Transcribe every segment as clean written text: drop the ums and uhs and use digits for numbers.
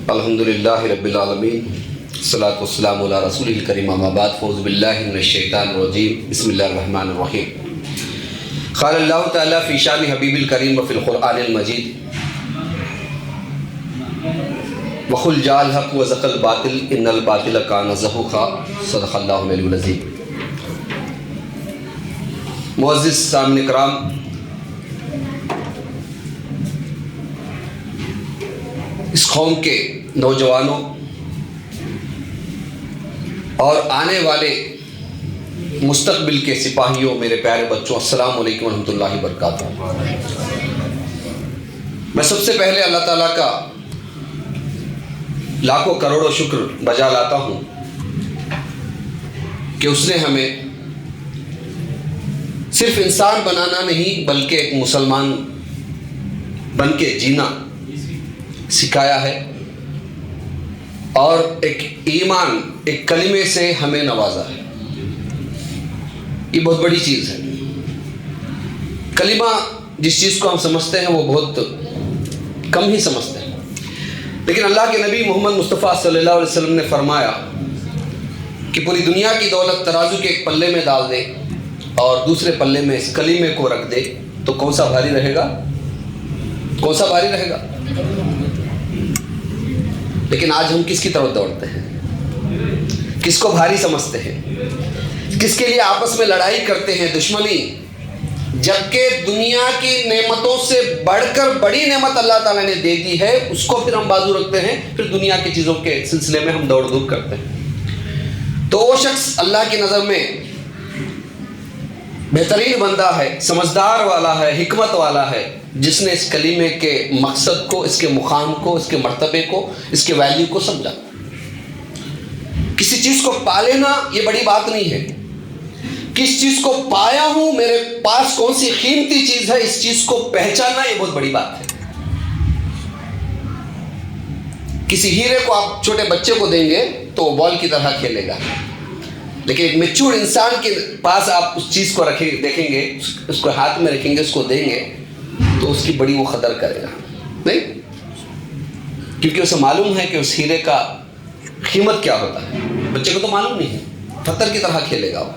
الحمدللہ رب العالمین، الصلاۃ والسلام علی رسول الکریم، اما بعد، فاعوذ باللہ من الشیطان الرجیم، بسم اللہ الرحمن الرحیم۔ قال اللہ تعالیٰ فی شان حبیب الکریم وفی القرآن المجید، وقل جاء الحق وزهق الباطل ان الباطل کان زہوقا، صدق اللہ العلی العظیم۔ معزز سامعین کرام، اس قوم کے نوجوانوں اور آنے والے مستقبل کے سپاہیوں، میرے پیارے بچوں، السلام علیکم ورحمۃ اللہ وبرکاتہ۔ میں سب سے پہلے اللہ تعالیٰ کا لاکھوں کروڑوں شکر بجا لاتا ہوں کہ اس نے ہمیں صرف انسان بنانا نہیں بلکہ ایک مسلمان بن کے جینا سکھایا ہے، اور ایک ایمان، ایک کلمے سے ہمیں نوازا ہے۔ یہ بہت بڑی چیز ہے۔ کلمہ جس چیز کو ہم سمجھتے ہیں وہ بہت کم ہی سمجھتے ہیں، لیکن اللہ کے نبی محمد مصطفیٰ صلی اللہ علیہ وسلم نے فرمایا کہ پوری دنیا کی دولت ترازو کے ایک پلے میں ڈال دے اور دوسرے پلے میں اس کلمے کو رکھ دے تو کون سا بھاری رہے گا؟ کون سا بھاری رہے گا؟ لیکن آج ہم کس کی طرف دوڑتے ہیں؟ کس کو بھاری سمجھتے ہیں؟ کس کے لیے آپس میں لڑائی کرتے ہیں، دشمنی، جبکہ دنیا کی نعمتوں سے بڑھ کر بڑی نعمت اللہ تعالیٰ نے دے دی ہے، اس کو پھر ہم بازو رکھتے ہیں، پھر دنیا کی چیزوں کے سلسلے میں ہم دوڑ دھوپ کرتے ہیں۔ تو وہ شخص اللہ کی نظر میں بہترین بندہ ہے، سمجھدار والا ہے، حکمت والا ہے، جس نے اس کلمے کے مقصد کو، اس کے مقام کو، اس کے مرتبے کو، اس کے ویلیو کو سمجھا۔ کسی چیز کو پا لینا یہ بڑی بات نہیں ہے، کس چیز کو پایا ہوں، میرے پاس کون سی قیمتی چیز ہے، اس چیز کو پہچاننا یہ بہت بڑی بات ہے۔ کسی ہیرے کو آپ چھوٹے بچے کو دیں گے تو وہ بال کی طرح کھیلے گا، لیکن ایک میچور انسان کے پاس آپ اس چیز کو دیکھیں گے، اس کو ہاتھ میں رکھیں گے، اس کو دیں گے تو اس کی بڑی وہ قدر کرے گا، نہیں؟ کیونکہ اسے معلوم ہے کہ اس ہیرے کا قیمت کیا ہوتا ہے۔ بچے کو تو معلوم نہیں ہے، پتھر کی طرح کھیلے گا وہ۔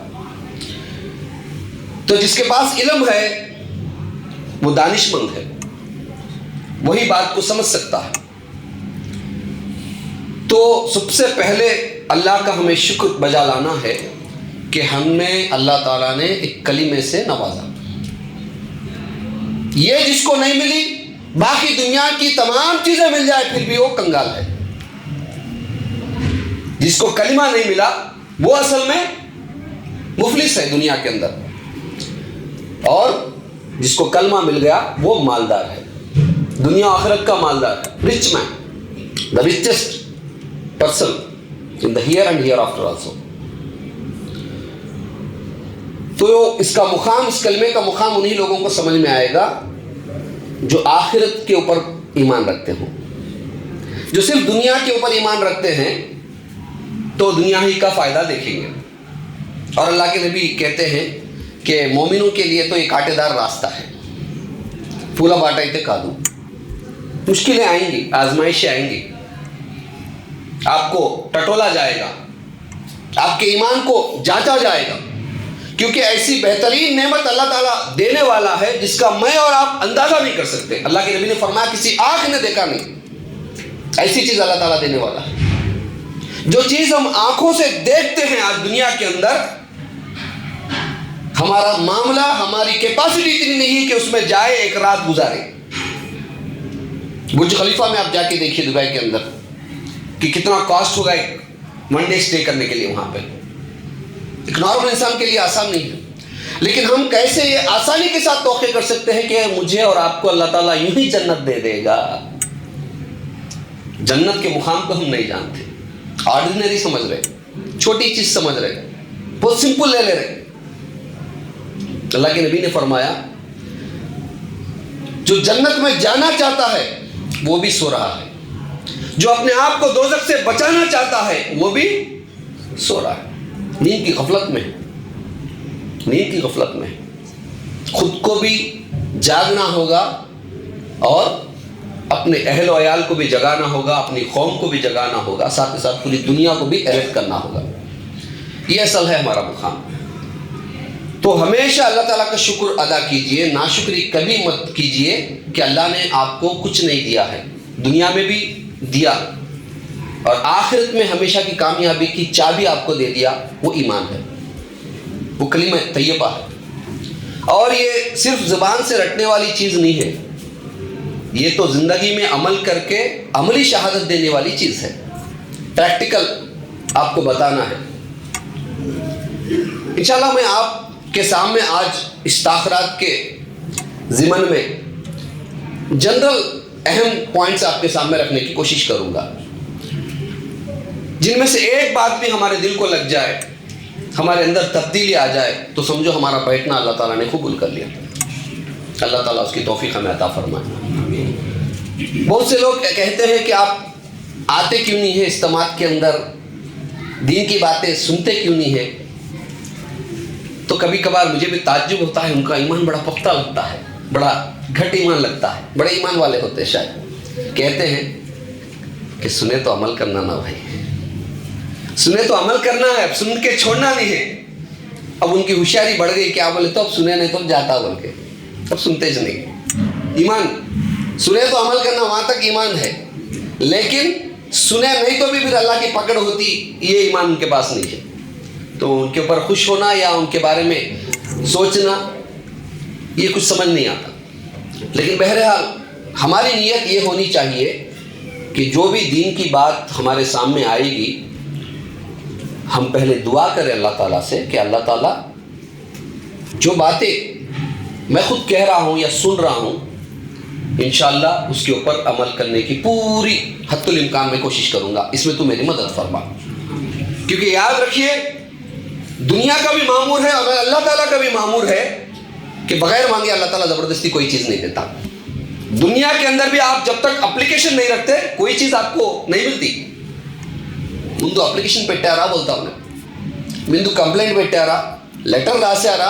تو جس کے پاس علم ہے وہ دانش مند ہے، وہی بات کو سمجھ سکتا ہے۔ تو سب سے پہلے اللہ کا ہمیں شکر بجا لانا ہے کہ ہم نے، اللہ تعالیٰ نے ایک کلمے سے نوازا۔ یہ جس کو نہیں ملی، باقی دنیا کی تمام چیزیں مل جائے پھر بھی وہ کنگال ہے۔ جس کو کلمہ نہیں ملا وہ اصل میں مفلس ہے دنیا کے اندر، اور جس کو کلمہ مل گیا وہ مالدار ہے، دنیا آخرت کا مالدار ہے، rich man, the richest person in the here and hereafter also۔ تو اس کا مقام، اس کلمے کا مقام انہی لوگوں کو سمجھ میں آئے گا جو آخرت کے اوپر ایمان رکھتے ہوں۔ جو صرف دنیا کے اوپر ایمان رکھتے ہیں تو دنیا ہی کا فائدہ دیکھیں گے، اور اللہ کے نبی کہتے ہیں کہ مومنوں کے لیے تو یہ کانٹے دار راستہ ہے، پھولا باٹا تے کادو۔ مشکلیں آئیں گی، آزمائشیں آئیں گی، آپ کو ٹٹولا جائے گا، آپ کے ایمان کو جانچا جائے گا، کیونکہ ایسی بہترین نعمت اللہ تعالیٰ دینے والا ہے جس کا میں اور آپ اندازہ نہیں کر سکتے۔ اللہ کے نبی نے فرمایا کسی آنکھ نے دیکھا نہیں، ایسی چیز اللہ تعالیٰ دینے والا ہے۔ جو چیز ہم آنکھوں سے دیکھتے ہیں آج دنیا کے اندر، ہمارا معاملہ، ہماری کیپیسٹی اتنی نہیں ہے کہ اس میں جائے ایک رات گزارے۔ برج خلیفہ میں آپ جا کے دیکھیے دبئی کے اندر کہ کتنا کاسٹ ہوگا ایک ون ڈے اسٹے کرنے کے لیے وہاں پہ۔ ایک نارمل انسان کے لیے آسان نہیں ہے، لیکن ہم کیسے یہ آسانی کے ساتھ توقع کر سکتے ہیں کہ مجھے اور آپ کو اللہ تعالیٰ یوں ہی جنت دے دے گا۔ جنت کے مقام کو ہم نہیں جانتے، آرڈینری سمجھ رہے، چھوٹی چیز سمجھ رہے، بہت سمپل لے لے رہے۔ اللہ کے نبی نے فرمایا جو جنت میں جانا چاہتا ہے وہ بھی سو رہا ہے، جو اپنے آپ کو دوزخ سے بچانا چاہتا ہے وہ بھی سو رہا ہے، نیند کی غفلت میں، نیند کی غفلت میں۔ خود کو بھی جاگنا ہوگا اور اپنے اہل و عیال کو بھی جگانا ہوگا، اپنی قوم کو بھی جگانا ہوگا، ساتھ ہی ساتھ پوری دنیا کو بھی الرٹ کرنا ہوگا۔ یہ اصل ہے ہمارا مقام۔ تو ہمیشہ اللہ تعالیٰ کا شکر ادا کیجئے، ناشکری کبھی مت کیجئے کہ اللہ نے آپ کو کچھ نہیں دیا ہے، دنیا میں بھی دیا اور آخرت میں ہمیشہ کی کامیابی کی چابی آپ کو دے دیا، وہ ایمان ہے، وہ کلمہ طیبہ ہے۔ اور یہ صرف زبان سے رٹنے والی چیز نہیں ہے، یہ تو زندگی میں عمل کر کے عملی شہادت دینے والی چیز ہے، پریکٹیکل آپ کو بتانا ہے۔ انشاءاللہ میں آپ کے سامنے آج اس تاخرات کے ضمن میں جنرل اہم پوائنٹس آپ کے سامنے رکھنے کی کوشش کروں گا، جن میں سے ایک بات بھی ہمارے دل کو لگ جائے، ہمارے اندر تبدیلی آ جائے تو سمجھو ہمارا بیٹھنا اللہ تعالیٰ نے قبول کر لیا۔ اللہ تعالیٰ اس کی توفیق ہمیں عطا فرمائے۔ بہت سے لوگ کہتے ہیں کہ آپ آتے کیوں نہیں ہیں اجتماع کے اندر، دین کی باتیں سنتے کیوں نہیں ہیں؟ تو کبھی کبھار مجھے بھی تعجب ہوتا ہے، ان کا ایمان بڑا پختہ لگتا ہے، بڑا گھٹ ایمان لگتا ہے، بڑے ایمان والے ہوتے ہیں شاید۔ کہتے ہیں کہ سنے تو عمل کرنا نہ بھائی، سنے تو عمل کرنا ہے، اب سن کے چھوڑنا نہیں ہے۔ اب ان کی ہوشیاری بڑھ گئی، کیا بولے تو اب سنے نہیں تو جاتا بول کے، اب سنتے ہی نہیں۔ ایمان سنے تو عمل کرنا، وہاں تک ایمان ہے، لیکن سنے نہیں تو بھی پھر اللہ کی پکڑ ہوتی، یہ ایمان ان کے پاس نہیں ہے۔ تو ان کے اوپر خوش ہونا یا ان کے بارے میں سوچنا یہ کچھ سمجھ نہیں آتا۔ لیکن بہرحال ہماری نیت یہ ہونی چاہیے کہ جو بھی دین کی بات ہمارے سامنے آئے گی، ہم پہلے دعا کریں اللہ تعالیٰ سے کہ اللہ تعالیٰ جو باتیں میں خود کہہ رہا ہوں یا سن رہا ہوں، انشاءاللہ اس کے اوپر عمل کرنے کی پوری حد الامکان میں کوشش کروں گا، اس میں تو میری مدد فرما۔ کیونکہ یاد رکھیے دنیا کا بھی معمور ہے اور اللہ تعالیٰ کا بھی معمور ہے کہ بغیر مانگے اللہ تعالیٰ زبردستی کوئی چیز نہیں دیتا۔ دنیا کے اندر بھی آپ جب تک اپلیکیشن نہیں رکھتے کوئی چیز آپ کو نہیں ملتی۔ ముందు అప్లికేషన్ పెట్టారా బోల్తా ఉన్నా, ముందు కంప్లైంట్ పెట్టారా, లెటర్ రాశారా,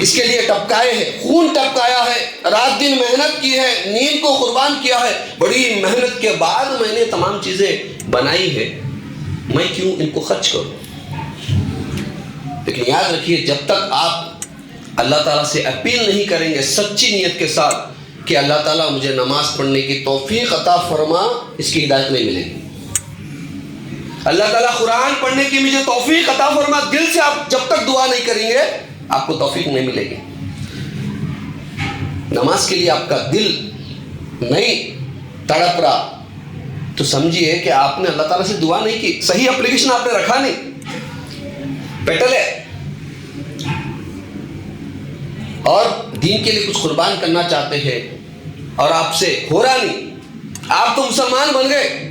اس کے لیے ٹپکائے ہیں، خون ٹپکایا ہے، رات دن محنت کی ہے، نیند کو قربان کیا ہے، بڑی محنت کے بعد میں نے تمام چیزیں بنائی ہے، میں کیوں ان کو خرچ کروں؟ لیکن یاد رکھیے، جب تک آپ اللہ تعالیٰ سے اپیل نہیں کریں گے سچی نیت کے ساتھ کہ اللہ تعالیٰ مجھے نماز پڑھنے کی توفیق عطا فرما، اس کی ہدایت نہیں ملے گی۔ اللہ تعالیٰ قرآن پڑھنے کی مجھے توفیق عطا فرما، دل سے آپ جب تک دعا نہیں کریں گے آپ کو توفیق نہیں ملے گی۔ نماز کے لیے آپ کا دل نہیں تڑپ رہا تو سمجھیے کہ آپ نے اللہ تعالیٰ سے دعا نہیں کی، صحیح اپلیکیشن آپ نے رکھا نہیں، پیٹل ہے، اور دین کے لیے کچھ قربان کرنا چاہتے ہیں اور آپ سے ہو رہا نہیں۔ آپ تو مسلمان بن گئے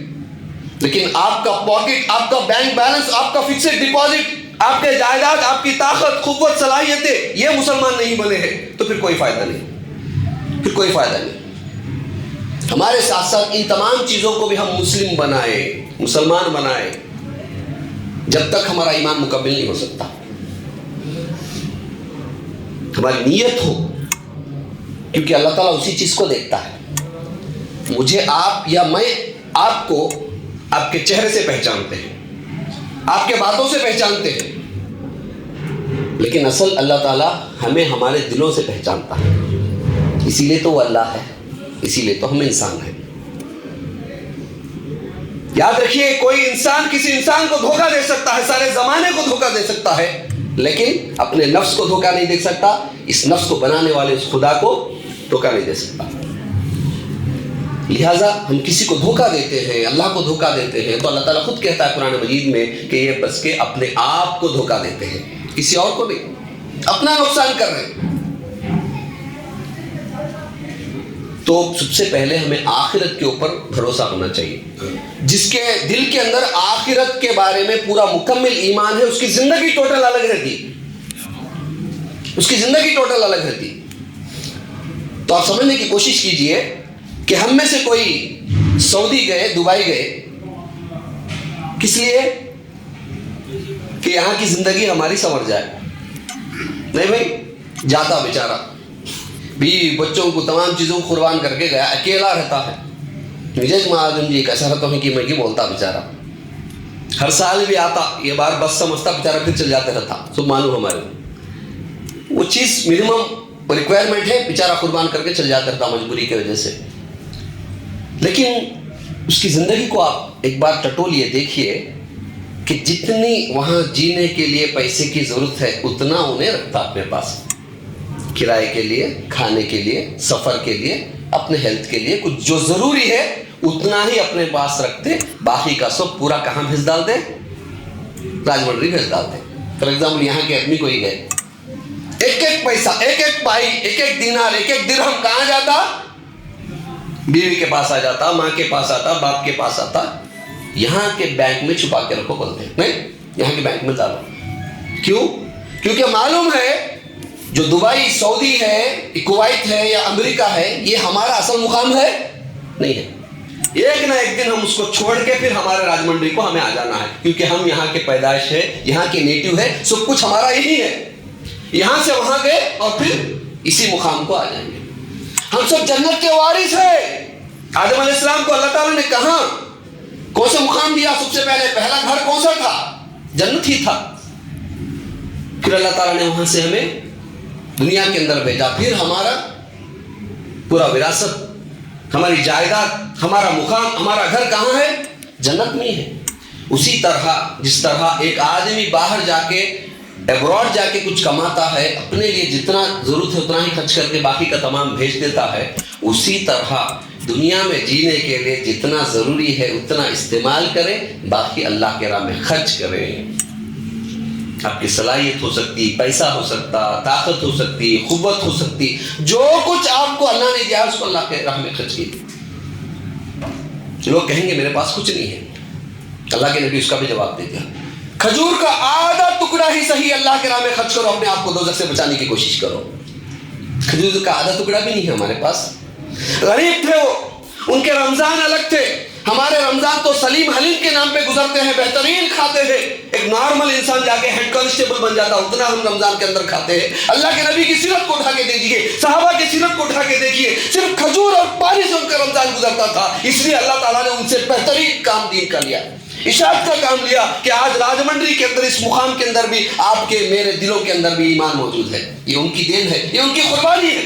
لیکن آپ کا پاکٹ، آپ کا بینک بیلنس، آپ کا فکسڈ ڈپازٹ، آپ کے جائیداد، آپ کی طاقت، قوت، صلاحیتیں یہ مسلمان نہیں بنے ہیں تو پھر کوئی فائدہ نہیں، پھر کوئی فائدہ نہیں۔ ہمارے ساتھ ساتھ ان تمام چیزوں کو بھی ہم مسلم بنائیں، مسلمان بنائیں، جب تک ہمارا ایمان مکمل نہیں ہو سکتا۔ ہماری نیت ہو، کیونکہ اللہ تعالیٰ اسی چیز کو دیکھتا ہے۔ مجھے آپ یا میں آپ کو آپ کے چہرے سے پہچانتے ہیں، آپ کے باتوں سے پہچانتے ہیں، لیکن اصل اللہ تعالیٰ ہمیں ہمارے دلوں سے پہچانتا ہے۔ اسی لیے تو وہ اللہ ہے، اسی لیے تو ہم انسان ہیں۔ یاد رکھیے، کوئی انسان کسی انسان کو دھوکہ دے سکتا ہے، سارے زمانے کو دھوکہ دے سکتا ہے، لیکن اپنے نفس کو دھوکہ نہیں دے سکتا، اس نفس کو بنانے والے اس خدا کو دھوکہ نہیں دے سکتا۔ لہٰذا ہم کسی کو دھوکہ دیتے ہیں، اللہ کو دھوکہ دیتے ہیں، تو اللہ تعالیٰ خود کہتا ہے قرآن مجید میں کہ یہ بس کے اپنے آپ کو دھوکہ دیتے ہیں، کسی اور کو نہیں، اپنا نقصان کر رہے ہیں۔ تو سب سے پہلے ہمیں آخرت کے اوپر بھروسہ ہونا چاہیے۔ جس کے دل کے اندر آخرت کے بارے میں پورا مکمل ایمان ہے، اس کی زندگی ٹوٹل الگ رہتی، اس کی زندگی ٹوٹل الگ رہتی۔ تو آپ سمجھنے کی کوشش کیجئے کہ ہم میں سے کوئی سعودی گئے، دبئی گئے، کس لیے؟ کہ یہاں کی زندگی ہماری سنور جائے؟ نہیں بھائی، جاتا بیچارہ بیوی بچوں کو تمام چیزوں کو قربان کر کے گیا، اکیلا رہتا ہے۔ مجھے مہاجن جی کیسا رہتا ہوں کہ میں کی بولتا بیچارہ، ہر سال بھی آتا، یہ بار بس سمجھتا بیچارہ، پھر چل جاتے رہتا، سب معلوم ہمارے وہ چیز منیمم ریکوائرمنٹ ہے، بیچارہ قربان کر کے چل جاتا رہتا مجبوری کی وجہ سے۔ لیکن اس کی زندگی کو آپ ایک بار ٹٹولیے، دیکھیے کہ جتنی وہاں جینے کے لیے پیسے کی ضرورت ہے اتنا انہیں رکھتا اپنے پاس، کرائے کے لیے، کھانے کے لیے، سفر کے لیے، اپنے ہیلتھ کے لیے، کچھ جو ضروری ہے اتنا ہی اپنے پاس رکھتے، باقی کا سب پورا کہاں بھیج ڈالتے؟ راجمنڈری بھیج ڈالتے۔ فار ایگزامپل یہاں کے آدمی کو ہی گئے، ایک ایک پیسہ، ایک ایک پائی، ایک ایک دینار، ایک ایک درہم کہاں جاتا؟ بیوی کے پاس آ جاتا، ماں کے پاس آتا، باپ کے پاس آتا۔ یہاں کے بینک میں چھپا کے رکھو بولتے ہیں، نہیں، یہاں کے بینک میں ڈالو۔ کیوں؟ کیونکہ معلوم ہے جو دبئی، سعودی ہے، کویت ہے یا امریکہ ہے، یہ ہمارا اصل مقام ہے نہیں ہے۔ ایک نہ ایک دن ہم اس کو چھوڑ کے پھر ہمارے راجمنڈری کو ہمیں آ جانا ہے، کیونکہ ہم یہاں کے پیدائش ہے، یہاں کے نیٹو ہے، سب کچھ ہمارا یہی ہے۔ یہاں سے وہاں گئے اور پھر اسی مقام کو آ جائیں گے۔ ہم سب جنت کے وارث ہیں۔ آدم علیہ السلام کو اللہ تعالیٰ نے کہاں کون سے مقام دیا؟ سب سے پہلا گھر کون سا تھا؟ جنت ہی تھا۔ پھر اللہ تعالیٰ نے وہاں سے ہمیں دنیا کے اندر بھیجا، پھر ہمارا پورا وراثت، ہماری جائیداد، ہمارا مقام، ہمارا گھر کہاں ہے؟ جنت میں ہے۔ اسی طرح جس طرح ایک آدمی باہر جا کے، ایبراڈ جا کے کچھ کماتا ہے، اپنے لیے جتنا ضرورت ہے اتنا ہی خرچ کر کے باقی کا تمام بھیج دیتا ہے، اسی طرح دنیا میں جینے کے لیے جتنا ضروری ہے اتنا استعمال کریں، باقی اللہ کے راہ میں خرچ کریں۔ آپ کی صلاحیت ہو سکتی، پیسہ ہو سکتا، طاقت ہو سکتی، قوت ہو سکتی، جو کچھ آپ کو اللہ نے دیا اس کو اللہ کے راہ میں خرچ کیجیے۔ لوگ کہیں گے میرے پاس کچھ نہیں ہے، اللہ کے نبی اس کا بھی جواب دے دیا، کھجور کا آدھا ٹکڑا ہی صحیح اللہ کے راہ میں خرچ کرو، اپنے آپ کو دوزخ سے بچانے کی کوشش کرو۔ کھجور کا آدھا ٹکڑا بھی نہیں ہے ہمارے پاس۔ غریب تھے وہ، ان کے رمضان الگ تھے، ہمارے رمضان تو سلیم حلیم کے نام پہ گزرتے ہیں، بہترین کھاتے ہیں، ایک نارمل انسان جا کے ہیڈ کانسٹیبل بن جاتا، اتنا ہم رمضان کے اندر کھاتے ہیں۔ اللہ کے نبی کی سیرت کو اٹھا کے دیکھیے، صحابہ کی سیرت کو اٹھا کے دیکھیے، صرف کھجور اور پانی سے ان کا رمضان گزرتا تھا، اس لیے اللہ تعالیٰ نے ان سے بہترین کام دین کا لیا، اشاعت کا کام لیا کہ آج راجمنڈری کے اندر، اس مقام کے اندر بھی آپ کے میرے دلوں کے اندر بھی ایمان موجود ہے۔ یہ ان کی دین ہے، یہ ان کی قربانی ہے۔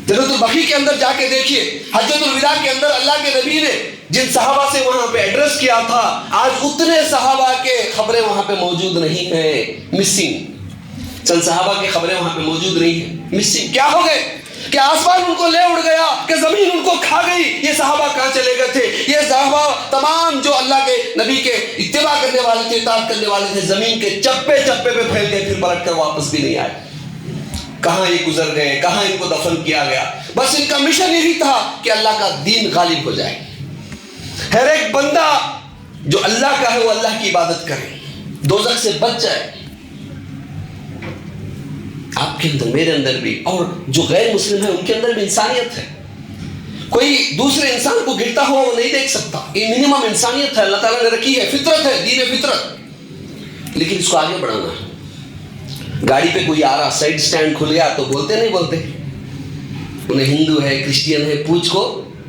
جنت البقیع کے اندر جا کے دیکھیے، حجۃ الوداع کے اندر اللہ کے نبی نے جن صحابہ سے وہاں پہ ایڈریس کیا تھا، آج اتنے صحابہ کے خبریں وہاں پہ موجود نہیں ہیں، مسنگ۔ چند صحابہ کی خبریں وہاں پہ موجود نہیں ہیں، مسنگ۔ کیا ہو گئے؟ کہ آسمان ان کو لے اڑ گیا، کہ زمین ان کو کھا گئی، یہ صحابہ کہاں چلے گئے تھے؟ یہ صحابہ تمام جو اللہ کے نبی کے اتباع کرنے والے تھے، اطاعت کرنے والے تھے، زمین کے چپے چپے پہ پھیل گئے، پھر پلٹ کر واپس بھی نہیں آئے۔ کہاں یہ گزر گئے، کہاں ان کو دفن کیا گیا؟ بس ان کا مشن یہی تھا کہ اللہ کا دین غالب ہو جائے، ہر ایک بندہ جو اللہ کا ہے وہ اللہ کی عبادت کرے، دوزخ سے بچ جائے۔ آپ کے اندر، میرے اندر بھی، اور جو غیر مسلم ہے ان کے اندر بھی انسانیت ہے۔ کوئی دوسرے انسان کو گرتا ہوا وہ نہیں دیکھ سکتا، یہ منیمم انسانیت ہے، اللہ تعالیٰ نے رکھی ہے، فطرت ہے، دین فطرت، لیکن اس کو آگے بڑھانا ہے۔ گاڑی پہ کوئی آ رہا، سائڈ سٹینڈ کھل گیا تو بولتے نہیں بولتے؟ انہیں ہندو ہے، کرسچین ہے، پوچھ کو،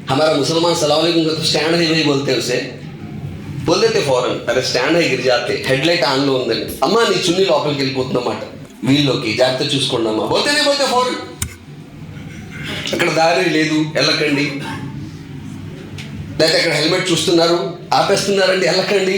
ہمارا مسلمان السلام علیکم کا تو سٹینڈ ہے وہی بولتے ہیں، اسے بول دیتے فوراً، ارے سٹینڈ ہے، گر جاتے، ہیڈ లైట్ ఆన్ లో ఉందని, అమ్మా నీ చున్నీ లోపలికి వెళ్ళిపోతుందన్నమాట వీళ్ళలోకి, జాగ్రత్త చూసుకోండమ్మా, బోల్తేనే పోతే ఫోరన్, అక్కడ దారి లేదు వెళ్ళకండి, లేకపోతే అక్కడ హెల్మెట్ చూస్తున్నారు ఆపేస్తున్నారండి వెళ్ళకండి,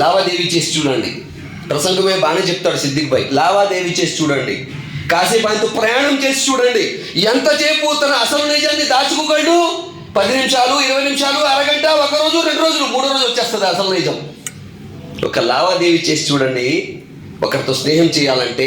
లావాదేవీ చేసి చూడండి। ప్రసంగమే బాగానే చెప్తాడు సిద్దిక్ భాయ్, లావాదేవీ చేసి చూడండి, కాసేపు ఆయనతో ప్రయాణం చేసి చూడండి, ఎంతసేపు తన అసలు నిజాన్ని దాచుకోగలడు? 10 నిమిషాలు, 20 నిమిషాలు, అరగంట, ఒక రోజు, 2 రోజులు, 3 రోజులు వచ్చేస్తుంది అసలు నిజం। ఒక లావాదేవీ చేసి చూడండి, ఒకరితో స్నేహం చేయాలంటే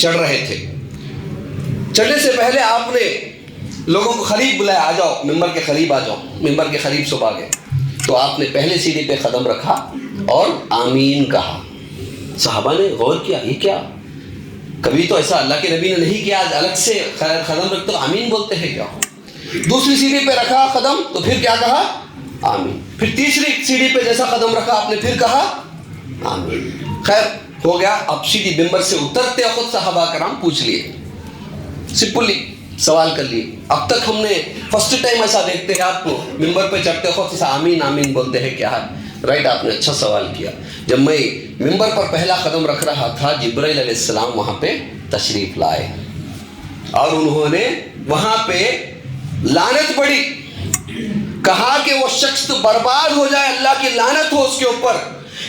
چڑھ رہے تھے. چڑھنے سے پہلے آپ نے لوگوں کو قریب بلایا, آ جاؤ ممبر کے قریب آ جاؤ. ممبر کے قریب سب آ گئے تو آپ نے پہلے سیڑھی پہ قدم رکھا اور آمین کہا. صحابہ نے غور کیا, یہ کیا, کبھی تو ایسا اللہ کے نبی نے نہیں کیا, الگ سے قدم رکھتے آمین بولتے ہیں کیا. دوسری سیڑھی پہ رکھا قدم تو پھر کیا کہا, آمین. پھر تیسری سیڑھی پہ جیسا قدم رکھا آپ نے پھر کہا آمین. خیر ہو گیا. اب سیدھی ممبر سے اترتے وقت صحابہ کرام پوچھ لیے, سمپلی سوال کر لیے. اب تک ہم نے فرسٹ ٹائم ایسا دیکھتے ہیں آپ کو ممبر پہ چڑھتے وقت ایسا آمین آمین بولتے ہیں کیا ہے. رائٹ, آپ نے اچھا سوال کیا. جب میں ممبر پر پہلا قدم رکھ رہا تھا جبرائیل علیہ السلام وہاں پہ تشریف لائے اور انہوں نے وہاں پہ لعنت پڑی, کہا کہ وہ شخص برباد ہو جائے, اللہ کی لعنت ہو اس کے اوپر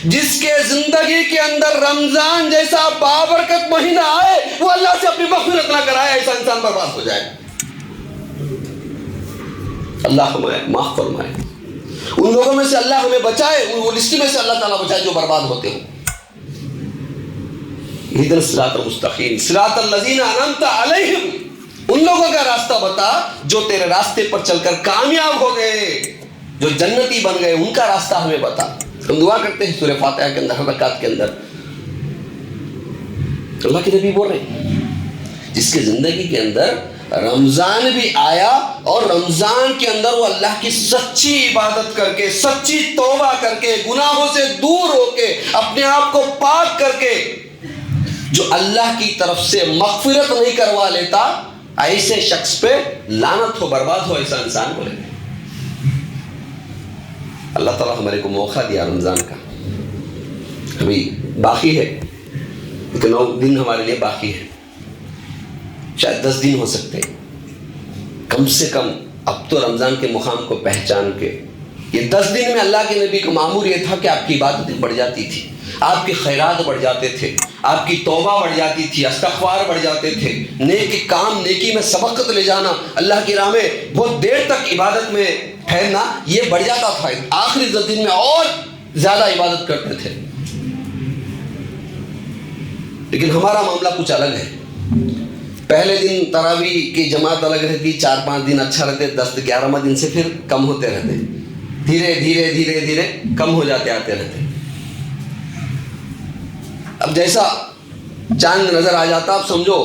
جس کے زندگی کے اندر رمضان جیسا بابرکت مہینہ آئے وہ اللہ سے اپنی مغفرت نہ کرائے, ایسا انسان برباد ہو جائے. اللہ ہمیں معاف فرمائے, ان لوگوں میں سے اللہ ہمیں بچائے, وہ لسٹ میں سے اللہ تعالیٰ بچائے جو برباد ہوتے ہوں. اہدنا الصراط المستقیم صراط الذین انعمت علیہم, ان لوگوں کا راستہ بتا جو تیرے راستے پر چل کر کامیاب ہو گئے, جو جنتی بن گئے, ان کا راستہ ہمیں بتا. ہم دعا کرتے ہیں سورہ فاتحہ کے اندر رکعت کے اندر, اللہ کے نبی بول رہے ہیں جس کے زندگی کے اندر رمضان بھی آیا اور رمضان کے اندر وہ اللہ کی سچی عبادت کر کے, سچی توبہ کر کے, گناہوں سے دور ہو کے, اپنے آپ کو پاک کر کے, جو اللہ کی طرف سے مغفرت نہیں کروا لیتا, ایسے شخص پہ لعنت ہو, برباد ہو, ایسا انسان بولے. اللہ تعالیٰ ہمارے کو موقع دیا رمضان کا, ابھی باقی ہے, 9 دن ہمارے لیے باقی ہے, شاید 10 دن ہو سکتے ہیں کم سے کم. اب تو رمضان کے مقام کو پہچان کے یہ 10 دن میں اللہ کے نبی کا معمول یہ تھا کہ آپ کی عبادتیں بڑھ جاتی تھی, آپ کے خیرات بڑھ جاتے تھے, آپ کی توبہ بڑھ جاتی تھی, استغفار بڑھ جاتے تھے, نیک کام نیکی میں سبقت لے جانا, اللہ کی راہ میں بہت دیر تک عبادت میں ٹھہرنا, یہ بڑھ جاتا تھا. آخری 10 دن میں اور زیادہ عبادت کرتے تھے. لیکن ہمارا معاملہ کچھ الگ ہے. پہلے دن تراویح کی جماعت الگ رہتی, 4-5 دن اچھا رہتے, 10-11 دن سے پھر کم ہوتے رہتے, دھیرے دھیرے دھیرے دھیرے کم ہو جاتے آتے رہتے. اب جیسا چاند نظر آ جاتا اب سمجھو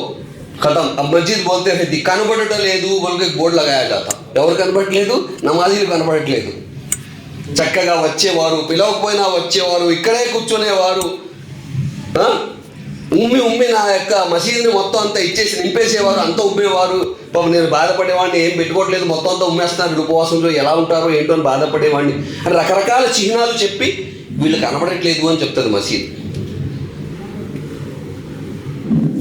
ختم. اب مسجد بولتے رہتی کنورٹ لے دوں بول کے بورڈ لگایا جاتا, اور کنورٹ لے دوں, نمازی کنورٹ لے دوں, చక్కగా వచ్చేవారు, పిలవకపోయినా వచ్చేవారు, ఇక్కడే కూర్చునేవారు, ఉమ్మి నా యొక్క మసీదుని మొత్తం అంతా ఇచ్చేసి నింపేసేవారు, అంతా ఉమ్మేవారు. పాపం నేను బాధపడేవాడిని, ఏం పెట్టుకోవట్లేదు, మొత్తం అంతా ఉమ్మేస్తున్నారు, ఉపవాసంలో ఎలా ఉంటారో ఏంటో అని బాధపడేవాడిని. రకరకాల చిహ్నాలు చెప్పి వీళ్ళు కనబడట్లేదు అని చెప్తుంది మసీద్.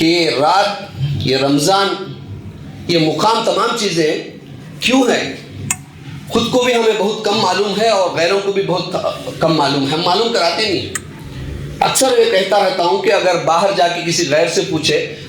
کہ یہ رات، یہ رمضان، یہ مقام، تمام چیزیں کیوں ہیں؟ خود کو بھی ہمیں بہت کم معلوم ہے اور غیروں کو بھی بہت کم معلوم ہے، ہم معلوم کراتے نہیں۔ اکثر میں کہتا رہتا ہوں کہ اگر باہر جا کے کسی غیر سے پوچھے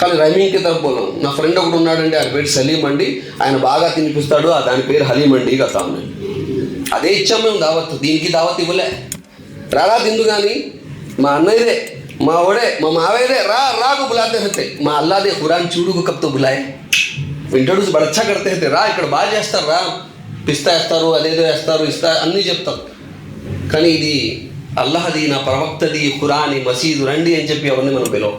కానీ రైమింగ్ కి తరపు బోలం నా ఫ్రెండ్ ఒకడు ఉన్నాడండి, ఆయన పేరు సలీం అండి, ఆయన బాగా తినిపిస్తాడు, దాని పేరు హలీం అండి కథా ఉన్నాయి। అదే ఇచ్చాం మేము దావత్, దీనికి దావత్ ఇవ్వలే। రారా తిందు కానీ మా అన్నయ్యదే, మా ఓడే, మా మావయ్యదే, రా రాకు బులాతే హతే, మా అల్లాదే ఖురాన్ చూడుకు కబ్ తో బులాయే, ఇంట్రొడ్యూస్ బడ అచ్చా కర్తే హతే, రా ఇక్కడ బాగా చేస్తారు, రా పిస్తా వేస్తారు, అదేదో వేస్తారు, ఇస్తా అన్నీ చెప్తారు। కానీ ఇది అల్లాహది, నా ప్రవక్తది, ఖురాన్, మసీదు రండి అని చెప్పి అవన్నీ మనం పిలవం।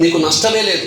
నీకు నష్టమే లేదు।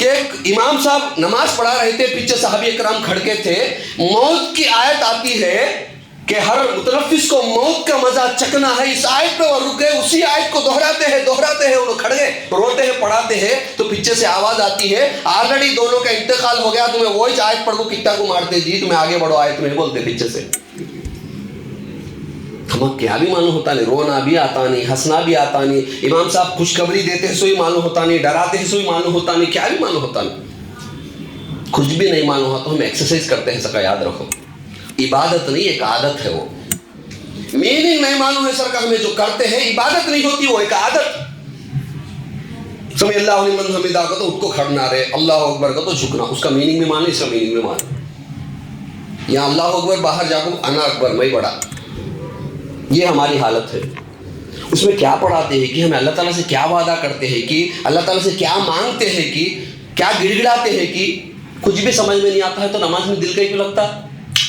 کہ ایک امام صاحب نماز پڑھا رہے تھے, پیچھے صحابہ کرام کھڑکے تھے, موت کی آیت آتی ہے کہ ہر متنفس کو موت کا مزہ چکنا ہے, اس آیت پہ وہ رک گئے, اسی آیت کو دہراتے ہیں, وہ کھڑ گئے, روتے ہیں, پڑھاتے ہیں, تو پیچھے سے آواز آتی ہے آلریڈی دونوں کا انتقال ہو گیا, تمہیں وہی آیت پڑھ کو کتا کو مارتے جی, تمہیں آگے بڑھو آیت میں بولتے پیچھے سے. ہمیں کیا بھی معلوم ہوتا نہیں, رونا بھی آتا نہیں, ہنسنا بھی آتا نہیں, امام صاحب خوشخبری دیتے ہیں سوئی معلوم ہوتا نہیں, ڈراتے ہیں سوئی معلوم ہوتا نہیں, کیا بھی معلوم ہوتا نہیں, کچھ بھی نہیں معلوم ہوتا. ہم ایکسرسائز کرتے ہیں, سکا یاد رکھو, عبادت نہیں ایک عادت ہے, وہ میننگ نہیں معلوم ہے سر کا, ہمیں جو کرتے ہیں عبادت نہیں ہوتی, وہ ایک عادت. سمجھ اللہ لمن حمیدہ کا تو اٹھ کو کھڑنا رہے, اللہ اکبر کا تو جھکنا, اس کا میننگ بھی مانے, اس کا میننگ بھی مانے. یہاں اللہ اکبر, باہر جا کو انا اکبر میں بڑا, یہ ہماری حالت ہے. اس میں کیا پڑھاتے ہیں کہ ہمیں اللہ تعالیٰ سے کیا وعدہ کرتے ہیں, کہ اللہ تعالیٰ سے کیا مانگتے ہیں, کہ کیا گڑ گڑاتے ہیں, کہ کچھ بھی سمجھ میں نہیں آتا ہے. تو نماز میں دل کا ہی کیوں لگتا,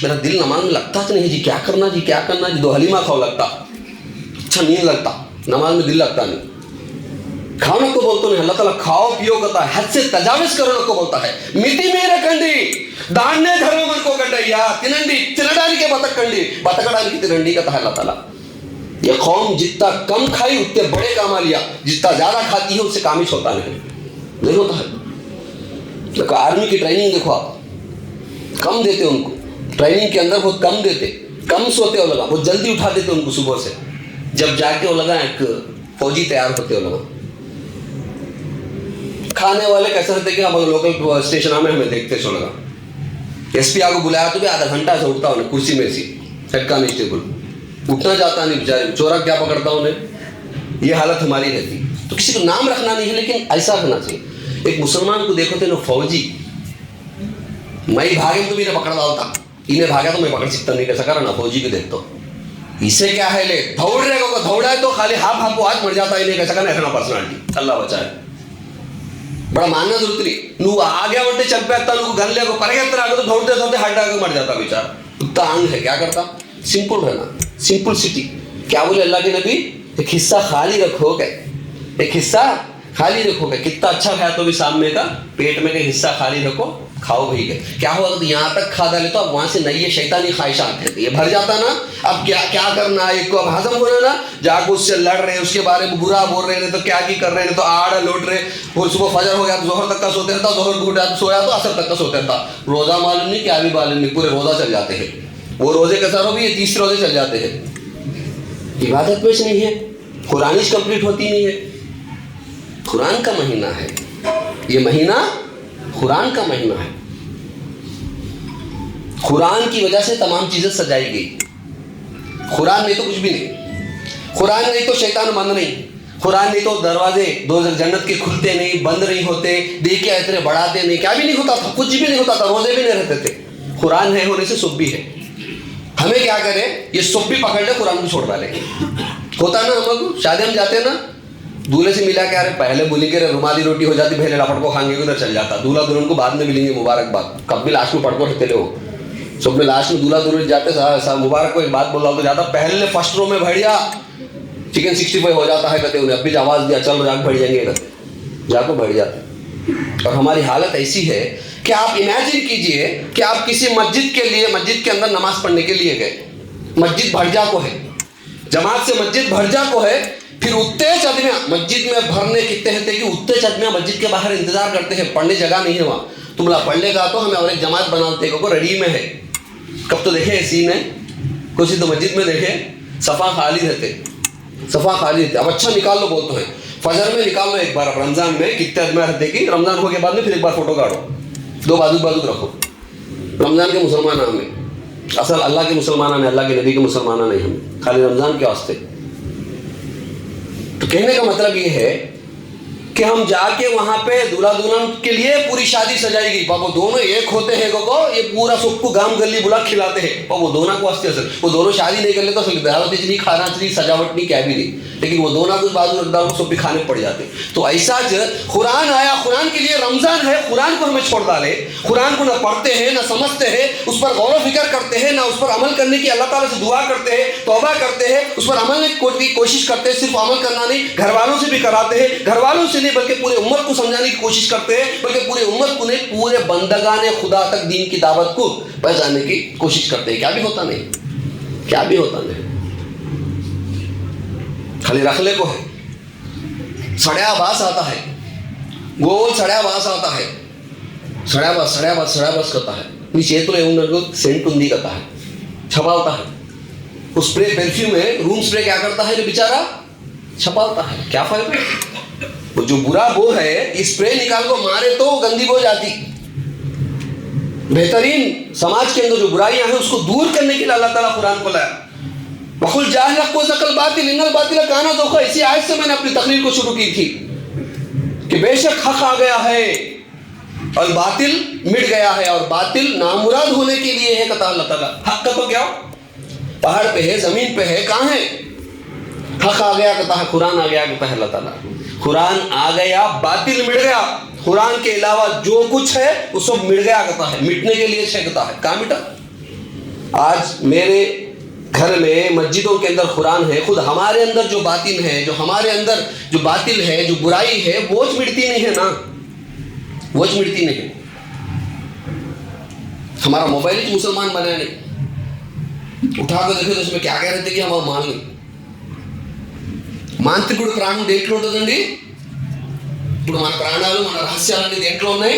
میرا دل نماز میں لگتا تو نہیں جی, کیا کرنا جی, کیا کرنا جی, 2 حلیمہ کھاؤ لگتا, اچھا نہیں لگتا, نماز میں دل لگتا نہیں. کھانا کو بولتا نہیں, اللہ تعالیٰ کھاؤ پیو کرتا ہے, حد سے تجاوز کرنے کو بولتا ہے. مٹی میں رکھنڈی داننے دھرم من کو گنڈیا تننڈی تنڈانی کے بتکنڈی بتکڑانی کی تننڈی کا تھا اللہ تعالیٰ. یہ قوم جتنا کم کھائی اتنے بڑے کام لیا, جتنا زیادہ کھاتی ہے اس سے کامش ہوتا نہیں ہوتا ہے. آرمی کی ٹریننگ دیکھو آپ, کم دیتے ان کو, ٹریننگ کے اندر بہت کم دیتے, کم سوتے ہو لگا, بہت جلدی اٹھا دیتے ان کو صبح سے, جب جا کے وہ لگا ایک فوجی تیار ہوتے ہو لگا. کھانے والے کیسے رہتے کہ ہم لوکل اسٹیشن میں ہمیں دیکھتے سو لگا, ایس پی آ کو بلایا تو بھی آدھا گھنٹہ سے اٹھتا انہیں کرسی میں سی, ہیڈ کانسٹیبل اٹھنا چاہتا نہیں بیچارے, چورا کیا پکڑتا انہیں. یہ حالت ہماری رہتی. تو کسی کو نام رکھنا نہیں ہے, لیکن ایسا رکھنا چاہیے. ایک مسلمان کو دیکھو تو فوجی, میں بھاگے تو میرے پکڑ ڈالتا, انہیں بھاگا تو میں پکڑ سکتا نہیں, کیسا کرا نا فوجی کو دیکھتا اسے کیا ہے, لے دوڑ رہے کو دوڑا ہے تو خالی ہاپ کو آج مر جاتا ہے, انہیں کیسا کرنا رکھنا پرسنالٹی, اللہ بچائے. بڑا ماننا ضرورت نہیں, نو آگے بڑھتے چل پہ آتا, نو گن لے کو پرے گیا تو دوڑتے دوڑتے ہٹ ڈا کے مر جاتا بیچارہ. اتنا انگ ہے, کیا کرتا, سمپل رہنا, سمپل سٹی. کیا بولے اللہ کے نبی, ایک حصہ خالی رکھو گے, ایک حصہ خالی رکھو گے, کتنا اچھا کھایا تو بھی سامنے کا پیٹ میں کا حصہ خالی رکھو, کھاؤ بھائی گئے. کیا ہوا تو یہاں تک کھا ڈالے تو اب وہاں سے نئی شیطانی خواہشات ہیں, یہ بھر جاتا نا, اب کیا کرنا ہے, ایک کو اب ہضم ہونا نا, جا کے اس سے لڑ رہے, اس کے بارے میں برا بول رہے, تو کیا کی کر رہے ہیں, تو آڑا لوٹ رہے, اور صبح فجر ہو گیا تو ظہر تک کا سوتے رہتا, ظہر کو اٹھا سویا تو عصر تک کا سوتے رہتا, روزہ معلوم نہیں, کیا بھی معلوم نہیں, پورے روزہ چل جاتے ہیں. وہ روزے کے ساروں بھی یہ 30 روزے چل جاتے ہیں. عبادت پیش نہیں ہے, قرآنش کمپلیٹ ہوتی نہیں ہے. قرآن کا مہینہ ہے یہ, مہینہ قرآن کا مہینہ ہے. قرآن کی وجہ سے تمام چیزیں سجائی گئی. قرآن نہیں تو کچھ بھی نہیں, قرآن نہیں تو شیطان بند نہیں, قرآن نہیں تو دروازے دو جنت کے کھلتے نہیں, بند نہیں ہوتے, دیکھے اتنے بڑھاتے نہیں, کیا بھی نہیں ہوتا تھا, کچھ بھی نہیں ہوتا تھا, روزے بھی نہیں رہتے تھے. قرآن ہے ہونے سے سب بھی ہے. ہمیں کیا کرے, یہ سب بھی پکڑ لے, قرآن کو چھوڑ ڈالے. ہوتا نا ہم لوگ شادی ہم جاتے ہیں نا, دولہے سے ملا کے آ رہے, پہلے بولیں گے رومالی روٹی ہو جاتی, پہلے لپٹ کو کھائیں گے, ادھر چل جاتا. دولہا دلہن کو بعد میں ملیں گے مبارکباد, کب بھی لاسٹ میں پڑھ کو رہتے لے, وہ سب میں لاسٹ میں دولہا دلہن جاتے مبارک کو ایک بات بول رہا تو جاتا, پہلے فرسٹ رو میں بڑھیا چکن 65 ہو جاتا ہے, کہتے انہیں اب بھی آواز دیا, چل جا کے بڑھ جائیں گے, کہتے جا کو بڑھ جاتے. اور ہماری حالت ایسی ہے کہ آپ امیجن کیجئے کہ آپ کسی مسجد کے لیے, مسجد کے اندر نماز پڑھنے کے لیے گئے, مسجد بھر جا کو ہے, جماعت سے مسجد بھر جا کو ہے, پھر اتنے آدمیاں مسجد میں بھرنے کتنے ہیں کہ اتنے آدمیاں مسجد کے باہر انتظار کرتے ہیں, پڑھنے جگہ نہیں ہے وہاں. تم لا پڑھنے کا تو ہمیں اور ایک جماعت بناتے کو ریڈی میں ہے. کب تو دیکھے سین ہے, کچھ تو مسجد میں دیکھے صفا خالی رہتے, صفا خالی رہتے. اب اچھا نکال لو بولتے ہیں, فجر میں نکال لو ایک بار, اب رمضان میں کتنے آدمی رہتے کہ رمضان ہو کے بعد میں پھر ایک بار فوٹو کاٹو, 2 بازو رکھو. رمضان کے مسلمان ہمیں, اصل اللہ کے مسلمان ہیں, اللہ کے نبی کے مسلمان نہیں ہمیں, خالی رمضان کے واسطے. تو کہنے کا مطلب یہ ہے کہ ہم جا کے وہاں پہ دولہا دلہن کے لیے پوری شادی سجائی گئی, وہ دونوں ایک ہوتے ہیں کو یہ پورا سب کو گام گلی بلا کھلاتے ہیں, اور وہ دونوں کو واسطے اصل وہ دونوں شادی نہیں کر لیتے, اصل دعوت نہیں, کھانا نہیں, سجاوٹ نہیں, کیا بھی نہیں, لیکن وہ دونوں کو بازو رکھدار کو سب بھی کھانے پڑ جاتے. تو ایسا قرآن آیا, قرآن کے لیے رمضان ہے, قرآن کو ہمیں چھوڑ ڈالے, قرآن کو نہ پڑھتے ہیں, نہ سمجھتے ہیں, اس پر غور و فکر کرتے ہیں, نہ اس پر عمل کرنے کی اللہ تعالیٰ سے دعا کرتے ہیں, توبہ کرتے ہیں, اس پر عمل کی کوشش کرتے ہیں. صرف عمل کرنا نہیں, گھر والوں سے بھی کراتے ہیں, گھر والوں سے نہیں بلکہ پورے امت کو سمجھانے کی کوشش کرتے ہیں، بلکہ پورے امت کو نہیں پورے بندگان خدا تک دین کی دعوت کو پہنچانے کی کوشش کرتے ہیں. کیا بھی ہوتا نہیں، کیا بھی ہوتا نہیں. خالی رکھلے کو ہے، سڑیا باس آتا ہے، گول سڑیا باس آتا ہے، سڑیا باس کرتا ہے. నీ చేతిలో ఏముందో సెంట్ ఉంది కదా ہے چھپاتا ہے. وہ اسپرے پرفیوم ہے، روم اسپرے کیا کرتا ہے جو بیچارہ چھپاتا ہے. کیا فائدہ؟ وہ جو برا بو ہے اسپرے نکال کو مارے تو گندی بو جاتی. بہترین سماج کے اندر جو برائیاں ہیں اس کو دور کرنے کے لیے اللہ تعالیٰ قرآن کو لایا. وَقُلْ جَاهِلَ قُوزَقَ الْبَاطِلِ إِنَّ الْبَاطِلَ كَانَ زَهُوقًا. اسی آیت سے میں نے اپنی تقریر کو شروع کی تھی کہ بے شک حق آ گیا ہے اور باطل مٹ گیا ہے، اور باطل نامراد ہونے کے لیے ہے کہتا اللہ تعالیٰ. حق کا تو کیا پہاڑ پہ ہے، زمین پہ ہے، کہاں ہے؟ حق آ گیا کہتا ہے، قرآن آ گیا کہتا ہے اللہ تعالیٰ. قرآن آ گیا، باطل مٹ گیا. قرآن کے علاوہ جو کچھ ہے وہ سب مٹ گیا کہتا ہے، مٹنے کے لیے کہتا ہے. کہاں مٹا؟ آج میرے گھر میں مسجدوں کے اندر قرآن ہے، خود ہمارے اندر جو باطن ہے، جو ہمارے اندر جو باطل ہے، جو برائی ہے، وہ مٹتی نہیں ہے نا، وہ مٹتی نہیں. ہمارا موبائل ہی مسلمان بنا نہیں. اٹھا کر دیکھے تو اس میں کیا کہہ رہے تھے کہ ہم مان لیں. మాంత్రికుడు ప్రాణం దేంట్లో ఉంటుందండి? ఇప్పుడు మన ప్రాణాలు మన రహస్యాలన్నీ దేంట్లో ఉన్నాయి?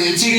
LCD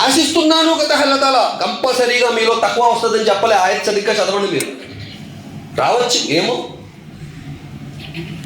ఆశిస్తున్నాను కదా అల్లాహ్ తాలా కంపల్సరీగా మీలో తక్కువ వస్తుందని చెప్పలే. ఆయత్ సరిగ్గా చదవండి మీరు, రావచ్చు ఏమో.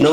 9,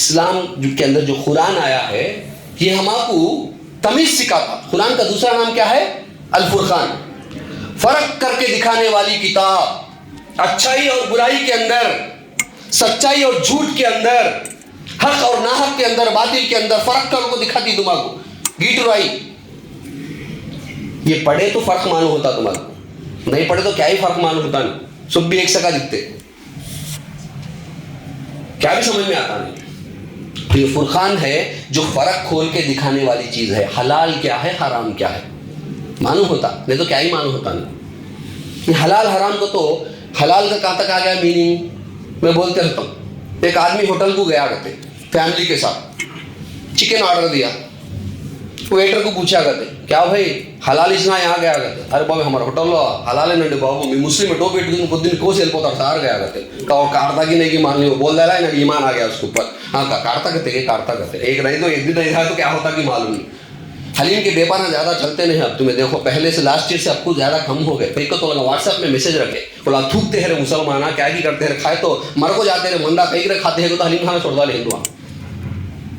اسلام کے اندر جو قرآن آیا ہے یہ ہم کو تمیز سکھاتا. قرآن کا دوسرا نام کیا ہے؟ الفرقان. فرق کر کے دکھانے والی کتاب. اچھائی اور برائی کے اندر، سچائی اور جھوٹ کے اندر، حق اور ناحق کے اندر، باطل کے اندر فرق کر کو دکھاتی تمہارے کو. گیٹ رائی یہ پڑھے تو فرق معلوم ہوتا تمہارے کو، نہیں پڑھے تو کیا ہی فرق معلوم ہوتا نہیں. سب بھی ایک سکا دکھتے، کیا بھی سمجھ میں آتا نہیں. تو یہ فرقان ہے جو فرق کھول کے دکھانے والی چیز ہے. حلال کیا ہے، حرام کیا ہے معلوم ہوتا، نہیں تو کیا ہی معلوم ہوتا نہیں. حلال حرام کو تو حلال کا کہاں تک آ گیا میننگ میں بولتے رہتا ہوں. ایک آدمی ہوٹل کو گیا کرتے فیملی کے ساتھ، چکن آرڈر دیا. ویٹر کو پوچھا کرتے کیا بھائی حلال اسنا یہاں گیا کرتے. ارے بابا ہمارا ہوٹل حلال ہے بابو می مسلم ٹو بیٹھ పొద్దున్న కోసి వెళ్ళిపోతారు సార్ గయా کرتے. کارتا کی نہیں کی مان لی بول دے رہا ہے نا ایمان آ گیا اس کے اوپر. ہاں کارتا کرتے ایک نہیں تو ایک دن نہیں تھا تو کیا ہوتا کہ معلوم نہیں. حلیم کے بیپارہ زیادہ چلتے نہیں اب. تمہیں دیکھو پہلے سے لاسٹ ایئر سے اب کچھ زیادہ کم ہو گئے. کئی کو تو لگا واٹس ایپ میں میسج رکھے بولا تھوکتے ہیں مسلمان کیا کی کرتے ہیں کھائے تو مر کو جاتے ہیں منڈا کئی کھاتے ہیں تو حلیم کھانا چھوڑ ڈالے ہندو.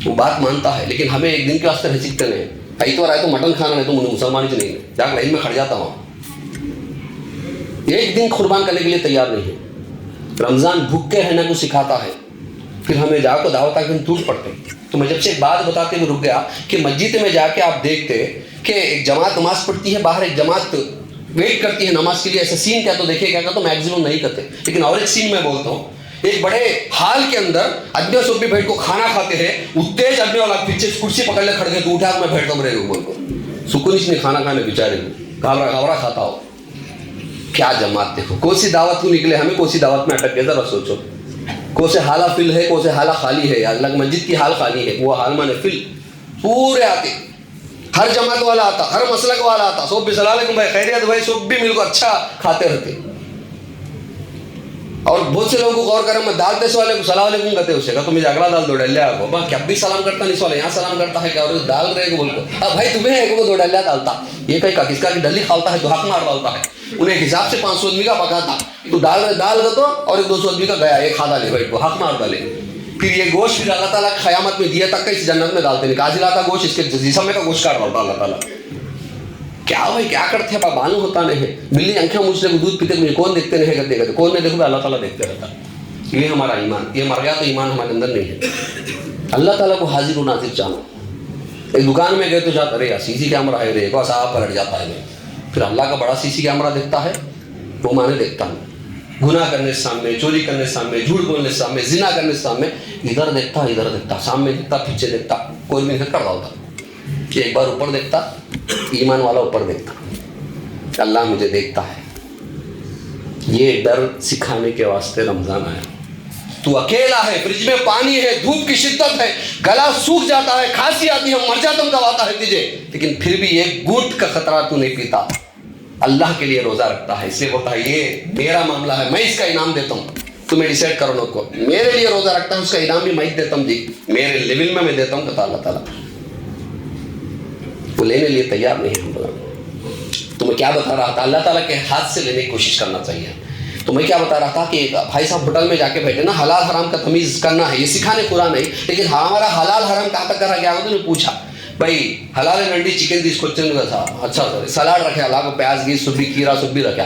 وہ بات مانتا ہے لیکن ہمیں ایک دن کے واسطے رہ سکتے نہیں. کئی تو رہے تو مٹن کھانا نہیں تو مجھے مسلمان ہی نہیں جا کے لائن میں کھڑ جاتا ہوں. ایک دن قربان کرنے کے لیے تیار نہیں ہے. رمضان بھوکے رہنے کو سکھاتا ہے. پھر ہمیں جا کو دعوت آ کے ہم ٹوٹ پڑتے. تو میں جب سے ایک بات بتاتے ہوئے رک گیا کہ مسجد میں جا کے آپ دیکھتے کہ ایک جماعت نماز پڑھتی ہے، باہر ایک جماعت ویٹ کرتی ہے نماز کے لیے. ایسا سین کیا تو دیکھے کیا تو میکزیمم نہیں کرتے. لیکن اور ایک سین میں بولتا ہوں، ایک بڑے ہال کے اندر آدمی سب بھی بیٹھ کو کھانا کھاتے ہیں. وہ تیز آدمی والا پیچھے کرسی پکڑ لے کھڑ گئے تو اٹھا میں بیٹھتا ہوں رہے اوپر کو سکون اس نے کھانا کھانے بیچارے گھاورا کھاتا ہو. کیا جماعت دیکھو کوسی دعوت کو نکلے ہمیں کوسی دعوت میں اٹک گئے. ذرا سوچو کوسے حالہ فل ہے کوسے حالہ خالی ہے. اللہ مسجد کی حال خالی ہے، وہ حال مانے فل پورے آتے. ہر جماعت والا آتا، ہر مسلک والا آتا. سب بھی السلام علیکم بھائی خیریت بھائی سب بھی مل کو اچھا کھاتے رہتے. اور بہت سے لوگوں کو غور کریں میں دال دیس والے کو السلام علیکم کہتے اسے کہا تمہیں اگلا دال دو ڈالیا آپ کو کیا بھی سلام کرتا نہیں سوال یہاں سلام کرتا ہے کیا اور دال رہے گا بول کو اب بھائی تمہیں ایک کو دو ڈالیا ڈالتا یہ کہیں کا کس کا کہ ڈلی کھالتا ہے تو حق مار ڈالتا ہے. انہیں ایک حساب سے 500 آدمی کا پکاتا تو دال کا تو اور ایک 200 آدمی کا گیا ایک کھا ڈالے بھائی کو حق مار ڈالے. پھر یہ گوشت پھر اللہ تعالیٰ قیامت میں دیا تک اس جنت میں ڈالتے نہیں. کاجلا کا گوشت اس کے جسم میں کا گوشت کاٹ ڈالتا اللہ تعالیٰ. کیا بھائی کیا کرتے ہیں معلوم ہوتا نہیں ہے. بلی آنکھیں مجھ سے دودھ پیتے مجھے کون دیکھتے نہیں کرتے کرتے کون نہیں دیکھو اللہ تعالیٰ دیکھتے رہتا. یہ ہمارا ایمان، یہ مر گیا تو ایمان ہمارے اندر نہیں ہے. اللہ تعالیٰ کو حاضر و ناظر جانو. ایک دکان میں گئے تو جاتا رہے سی سی کیمرہ ہے رے کو صاحب پر ہٹ جاتا ہے. پھر اللہ کا بڑا سی سی کیمرہ دیکھتا ہے وہ مانے دیکھتا ہوں. گناہ کرنے سے سامنے، چوری کرنے سے سامنے، جھوٹ بولنے سے سامنے، زنا کرنے سے سامنے ادھر دیکھتا سامنے دیکھتا پیچھے دیکھتا کوئی بھی نہیں کر رہا ہوتا. کہ ایک بار اوپر دیکھتا ایمان والا اوپر دیکھتا اللہ مجھے دیکھتا ہے. یہ ڈر سکھانے کے واسطے رمضان آیا. تو اکیلا ہے، فریج میں پانی ہے، دھوپ کی شدت ہے، گلا سوکھ جاتا ہے، کھانسی آتی ہے، مر جاتا ہوں دباتا ہے تجھے لیکن پھر بھی ایک گھونٹ کا خطرہ تو نہیں پیتا. اللہ کے لیے روزہ رکھتا ہے. اس لیے بولتا ہے یہ میرا معاملہ ہے میں اس کا انعام دیتا ہوں. تمہیں ڈیسائڈ کرو لوگ کو میرے لیے روزہ رکھتا ہوں اس کا انعام بھی میں دیتا ہوں جی میرے لیول میں دیتا ہوں. کہتا اللہ تعالیٰ وہ لینے لیے تیار نہیں ہے. ہم لوگ تمہیں کیا بتا رہا تھا اللہ تعالیٰ کے ہاتھ سے لینے کی کوشش کرنا چاہیے. تو میں کیا بتا رہا تھا کہ بھائی صاحب ہوٹل میں جا کے بیٹھے نا حلال حرام کا تمیز کرنا ہے یہ سکھانے قرآن نہیں. لیکن ہمارا حلال حرام کہاں تک کرا گیا تو نے پوچھا بھائی حلال ننڈی چکن తీసుకొచ్చాను కదా అచ్చా సరే సలాడ్ రఖా అలాగ ప్యాజ్ గీ సుబ్బి కీరా సుబ్బి రఖా.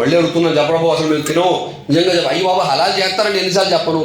మళ్ళీ అడుగుతున్నా చెప్పరా అసలు మీరు తినో నిజంగా చెప్ప అయ్యి బాబా హలాల్ చేస్తారని ఎన్నిసార్లు చెప్పను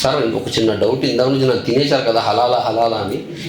సార్ ఒక చిన్న డౌట్ ఇందాక నుంచి నన్ను తినేశారు కదా హలాలా హలాలా అని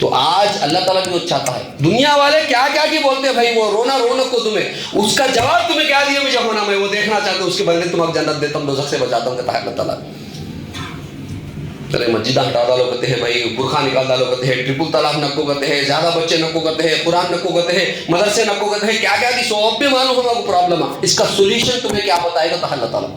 تو آج اللہ تعالیٰ بھی وہ چاہتا ہے. دنیا والے کیا کیا کی بولتے ہیں بھائی, وہ رونا رونق کو تمہیں, اس کا جواب تمہیں کیا دیا مجھے ہونا, میں وہ دیکھنا چاہتا ہوں, اس کے بدلے تمہیں جنت دیتا ہوں, دوزخ سے بچاتا ہوں, کہتا ہے اللہ تعالیٰ. چلے مسجدہ ہٹا ڈالو کہتے ہیں بھائی, برقع نکال ڈالو کہتے ہیں, ٹرپل طلاق نکو کہتے ہیں, زیادہ بچے نکو کہتے ہیں, قرآن نکو کہتے ہیں, مدرسے نکو کہتے ہیں, کیا کیا کی سو بھی معلوم ہوگا وہ پرابلم ہے. اس کا سولوشن تمہیں کیا بتائے گا, اللہ تعالیٰ.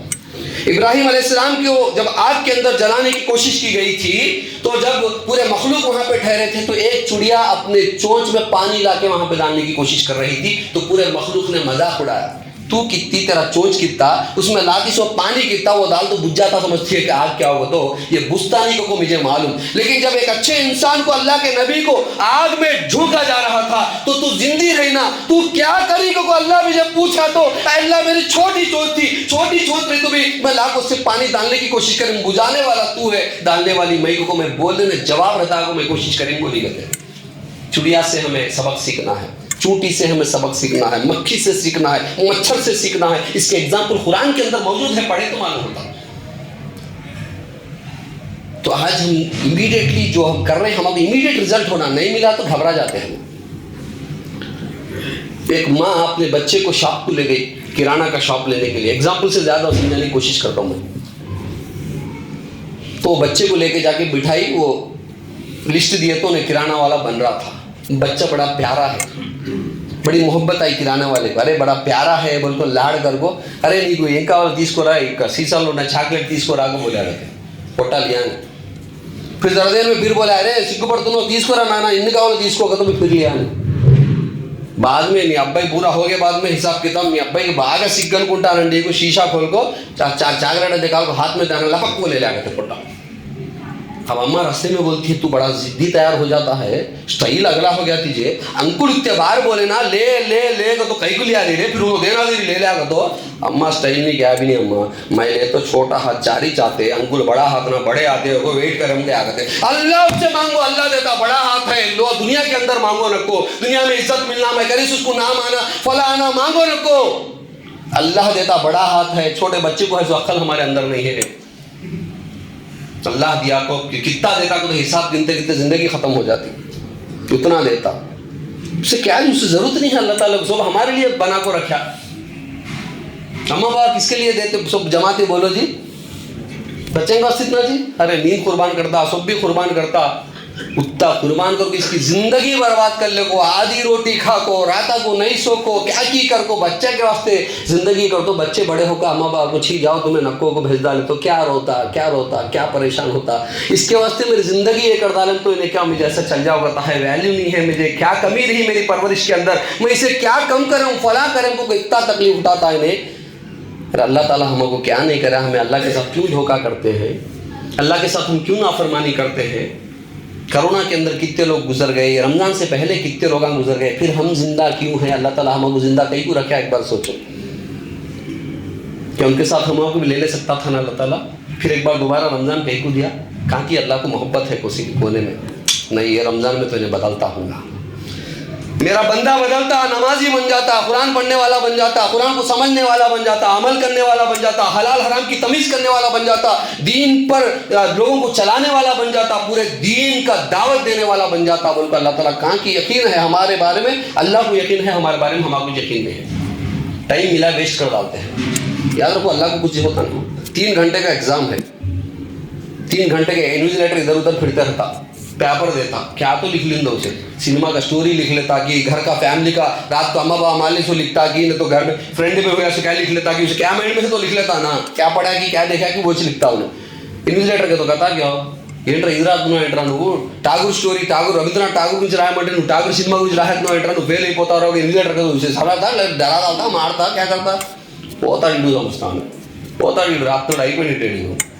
ابراہیم علیہ السلام کو جب آگ کے اندر جلانے کی کوشش کی گئی تھی, تو جب پورے مخلوق وہاں پہ ٹھہرے تھے, تو ایک چڑیا اپنے چونچ میں پانی لا کے وہاں پہ ڈالنے کی کوشش کر رہی تھی, تو پورے مخلوق نے مذاق اڑایا, تو کتنی تیرا چونچ کتنا, اس میں لاتی سو پانی کتنا, وہ ڈال تو بجھ جاتا, سمجھتی ہے کہ آگ کیا ہوگا, تو یہ بستانی کو مجھے معلوم. لیکن جب ایک اچھے انسان کو, اللہ کے نبی کو آگ میں جھونکا جا رہا تھا, تو زندی رہنا, تو کیا کری کو اللہ بھی جب پوچھا تو اللہ میری چھوٹی چونچ تھی, چھوٹی چونچ میں تو بھی میں لا کے اس سے پانی ڈالنے کی کوشش کروں, بجھانے والا تو ہے, ڈالنے والی میں کو میں بولنے میں جواب رہتا کو میں کوشش کریں گے. نہیں کہتے. چڑیا سے ہمیں سبق سیکھنا ہے, چونٹی سے ہمیں سبق سیکھنا ہے, مکھی سے سیکھنا ہے, مچھر سے سیکھنا ہے. اس کے ایگزامپل قرآن کے اندر موجود ہے, پڑھے تو معلوم ہوتا. تو آج ہم امیڈیٹلی جو ہم کر رہے ہیں, ہمیں امیڈیٹ رزلٹ ہونا نہیں ملا تو گھبرا جاتے ہیں. ایک ماں اپنے بچے کو شاپ کو لے گئی, کرانہ کا شاپ لینے کے لیے, ایگزامپل سے زیادہ سمجھانے کی کوشش کرتا ہوں میں. تو بچے کو لے کے جا کے بٹھائی, وہ لسٹ دیے تو انہیں کرانہ والا بن رہا تھا. بچہ بڑا پیارا ہے, بڑی محبت آئی کرانہ والے کو, ارے بڑا پیارا ہے بول کو لاڑ کر کو, ارے نہیں کوئی ایک کاول تیس کو رہا, سیسا لونا چاکلیٹ تیس کو رہا کو بولے رہتے پوٹا لیا نے. پھر ذرا دیر میں پھر بولا, ارے سکو پر تنوں تیس کو رہا نانا, ان کاول تیس کو تو پھر لیا نے. بعد میں نہیں ابائی پورا ہو گیا, بعد میں حساب کتاب نہیں ابائی باغ سگن کنٹا رنڈی کو شیشہ کھول کو چاکلیٹ نکال کو ہاتھ میں دینا, لپک کو لے لیا کرتے پوٹا. اب اماں راستے میں بولتی ہے, تو بڑا ضدی تیار ہو جاتا ہے, اسٹائل اگلا ہو گیا تیجے, انکل اتنے بار بولے نا لے لے لے گا تو کئی کو لیا دے رہے, پھر وہ دینا دے لے لیا گا تو اماں اسٹائل نہیں کیا بھی نہیں. اماں میں لے تو چھوٹا ہاتھ چاری چاہتے, انکل بڑا ہاتھ نہ بڑے آتے ہو, ویٹ کر ہم کیا کرتے, اللہ اس سے مانگو اللہ دیتا, بڑا ہاتھ ہے, لو دنیا کے اندر مانگو رکھو, دنیا میں عزت ملنا, میں کریس اس کو نام آنا فلاں آنا مانگو رکھو, اللہ دیتا بڑا ہاتھ ہے. چھوٹے بچے کو ہے جو عقل ہمارے اندر نہیں ہے, اللہ دیا کو کتنا دیتا کو تو حساب گنتے گنتے زندگی ختم ہو جاتی, اتنا دیتا. اس سے کیا اس سے ضرورت نہیں ہے, اللہ تعالیٰ سب ہمارے لیے بنا کو رکھا. اماں باپ کس کے لیے دیتے, سب جماعتیں بولو جی بچے کا اتنا جی, ارے نیند قربان کرتا, سب بھی قربان کرتا, اتنا قربان کر کے اس کی زندگی برباد کر لے کو, آدھی روٹی کھا کو, راتا کو نہیں سو کو, کیا کی کر کو, بچے کے واسطے زندگی کر. تو بچے بڑے ہو کر اماں باپ کو چھی جاؤ تمہیں نکو کو بھیج ڈالے, تو کیا روتا کیا روتا کیا پریشان ہوتا, اس کے واسطے میری زندگی یہ کر ڈالیں, تو انہیں کیا مجھے ایسا چل جاؤ کرتا ہے, ویلیو نہیں ہے, مجھے کیا کمی رہی میری پرورش کے اندر, میں اسے کیا کم کروں فلاں کریں کو, اتنا تکلیف اٹھاتا ہے انہیں. اللہ تعالیٰ ہم کو کیا نہیں کرا, ہمیں اللہ کے ساتھ کیوں دھوکہ کرتے ہیں, اللہ کے ساتھ ہم کیوں نافرمانی کرتے ہیں. کرونا کے اندر کتنے لوگ گزر گئے, رمضان سے پہلے کتنے لوگ گزر گئے, پھر ہم زندہ کیوں ہیں. اللہ تعالیٰ ہم کو زندہ کہیں کو رکھا, ایک بار سوچو کہ ان کے ساتھ ہم کو بھی لے لے سکتا تھا نا اللہ تعالیٰ. پھر ایک بار دوبارہ رمضان کہیں کو دیا, کہاں کی اللہ کو محبت ہے کسی کونے میں, نہیں یہ رمضان میں تو انہیں بدلتا ہوں گا, میرا بندہ بدلتا, نمازی بن جاتا, قرآن پڑھنے والا بن جاتا, قرآن کو سمجھنے والا بن جاتا, عمل کرنے والا بن جاتا, حلال حرام کی تمیز کرنے والا بن جاتا, دین پر لوگوں کو چلانے والا بن جاتا, پورے دین کا دعوت دینے والا بن جاتا. بول کر اللہ تعالیٰ کہاں کی یقین ہے ہمارے بارے میں, اللہ کو یقین ہے ہمارے بارے میں, ہمارے کو یقین نہیں ہے. ٹائم ملا ویسٹ کر ڈالتے ہیں. یاد رکھو اللہ کو کچھ ہوتا نہیں. 3 گھنٹے کا ایگزام ہے, 3 گھنٹے کے انویجیلیٹر ادھر ادھر پھرتا رہتا, پیپر دیتا, کیا تو لکھ لینا اسے, سنیما کا سٹوری لکھ لیتا کہ گھر کا فیملی کا, رات کو اماں باپ مالے سے لکھتا کہ نہ تو گھر میں فرینڈ پہ ہوا سے کیا لکھ لیتا کہ اسے کیا مائنڈ میں سے تو لکھ لیتا نا, کیا پڑھا کہ کیا دیکھا کہ وہ چیز لکھتا انہیں. انویجیلیٹر کے تو کہتا کیا ఏంట్రా ఇది రాకున్నావు నువ్వు ఠాగూర్ స్టోరీ ఠాగూర్ రవీంద్రనాథ్ ఠాగూర్ గురించి రాయమంటే నువ్వు ఠాగూర్ సినిమా గురించి రాయకున్నావు నువ్వు ఫెయిల్ అయిపోతావు ఇన్విజిలేటర్ చూసి సరదా డరాదా మాడతా క్యా కడతా పోతాడు ఇంటికి సంస్థాను పోతాడు వీడు రాత్రుడు అయిపోయినట్టు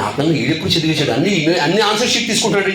నాకు ఈడెప్పుడు చదివేసాడు అన్ని ఆన్సర్ షీట్ తీసుకుంటాడు,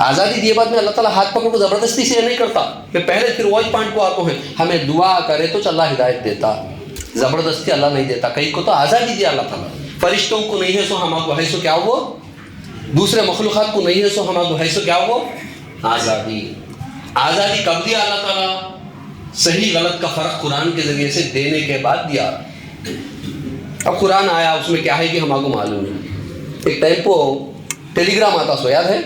آزادی دیے بعد میں اللہ تعالیٰ ہاتھ پکڑ کو زبردستی سے نہیں کرتا. میں پہلے پھر وہی پوائنٹ کو آتا ہوں, ہمیں دعا کرے تو اللہ ہدایت دیتا, زبردستی اللہ نہیں دیتا. کئی کو تو آزادی دیا اللہ تعالیٰ, فرشتوں کو نہیں ہے سو ہم کو ہے سو کیا وہ, دوسرے مخلوقات کو نہیں ہے سو ہم کو ہے سو کیا وہ آزادی. آزادی کب دیا اللہ تعالیٰ؟ صحیح غلط کا فرق قرآن کے ذریعے سے دینے کے بعد دیا. اب قرآن آیا, اس میں کیا ہے کہ ہم کو معلوم نہیں. ایک ٹائم کو ٹیلی گرام آتا سو یاد ہے,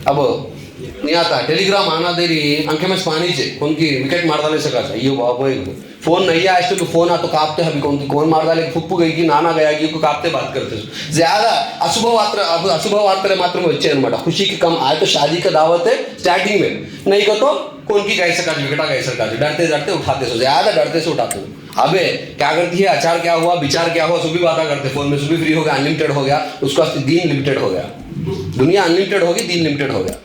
اب نہیں آتا. ٹیلی گرام آنا دے رہی آنکھیں میں پانی سے کون کی وکٹ مار ڈالے سکا تھا, یہ بابو فون نہیں آیا اس تو فون آ تو کاپتے ابھی کون مار ڈالے, پھپھو گئی کہ نانا گیا کہ کاپتے بات کرتے زیادہ. اشبھ وارترے ماتر میں بچے انمٹ خوشی کی کم آئے تو شادی کا دعوت ہے اسٹارٹنگ میں, نہیں کہ تو کون کی گائے سکا وکٹا گائے سکا, ڈرتے ڈرتے اٹھاتے سو, زیادہ ڈرتے سے اٹھاتے ہو. ابے کیا کرتی ہے, اچار کیا ہوا بچار کیا ہوا سبھی باتیں کرتے فون میں, سبھی فری ہو گیا, انلمیٹڈ ہو گیا, اس کا دین لمیٹڈ ہو گیا. دنیا انلمیٹڈ ہوگی, دین لمیٹڈ ہو گیا.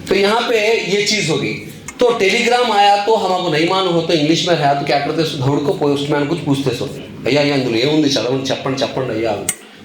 تو یہاں پہ یہ چیز ہوگی. تو ٹیلی گرام آیا تو ہم کو نہیں معلوم ہو تو انگلش میں ہے تو کیا کرتے سو, دھوڑ کو پوسٹ مین کچھ پوچھتے سو, అయ్యా అందులో ఏముంది చదవండి చెప్పండి అయ్యా.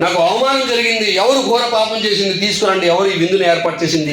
నాకు అవమానం జరిగింది, ఎవరు ఘోర పాపం చేసింది తీసుకురండి, ఎవరు ఈ విందుని ఏర్పాటు చేసింది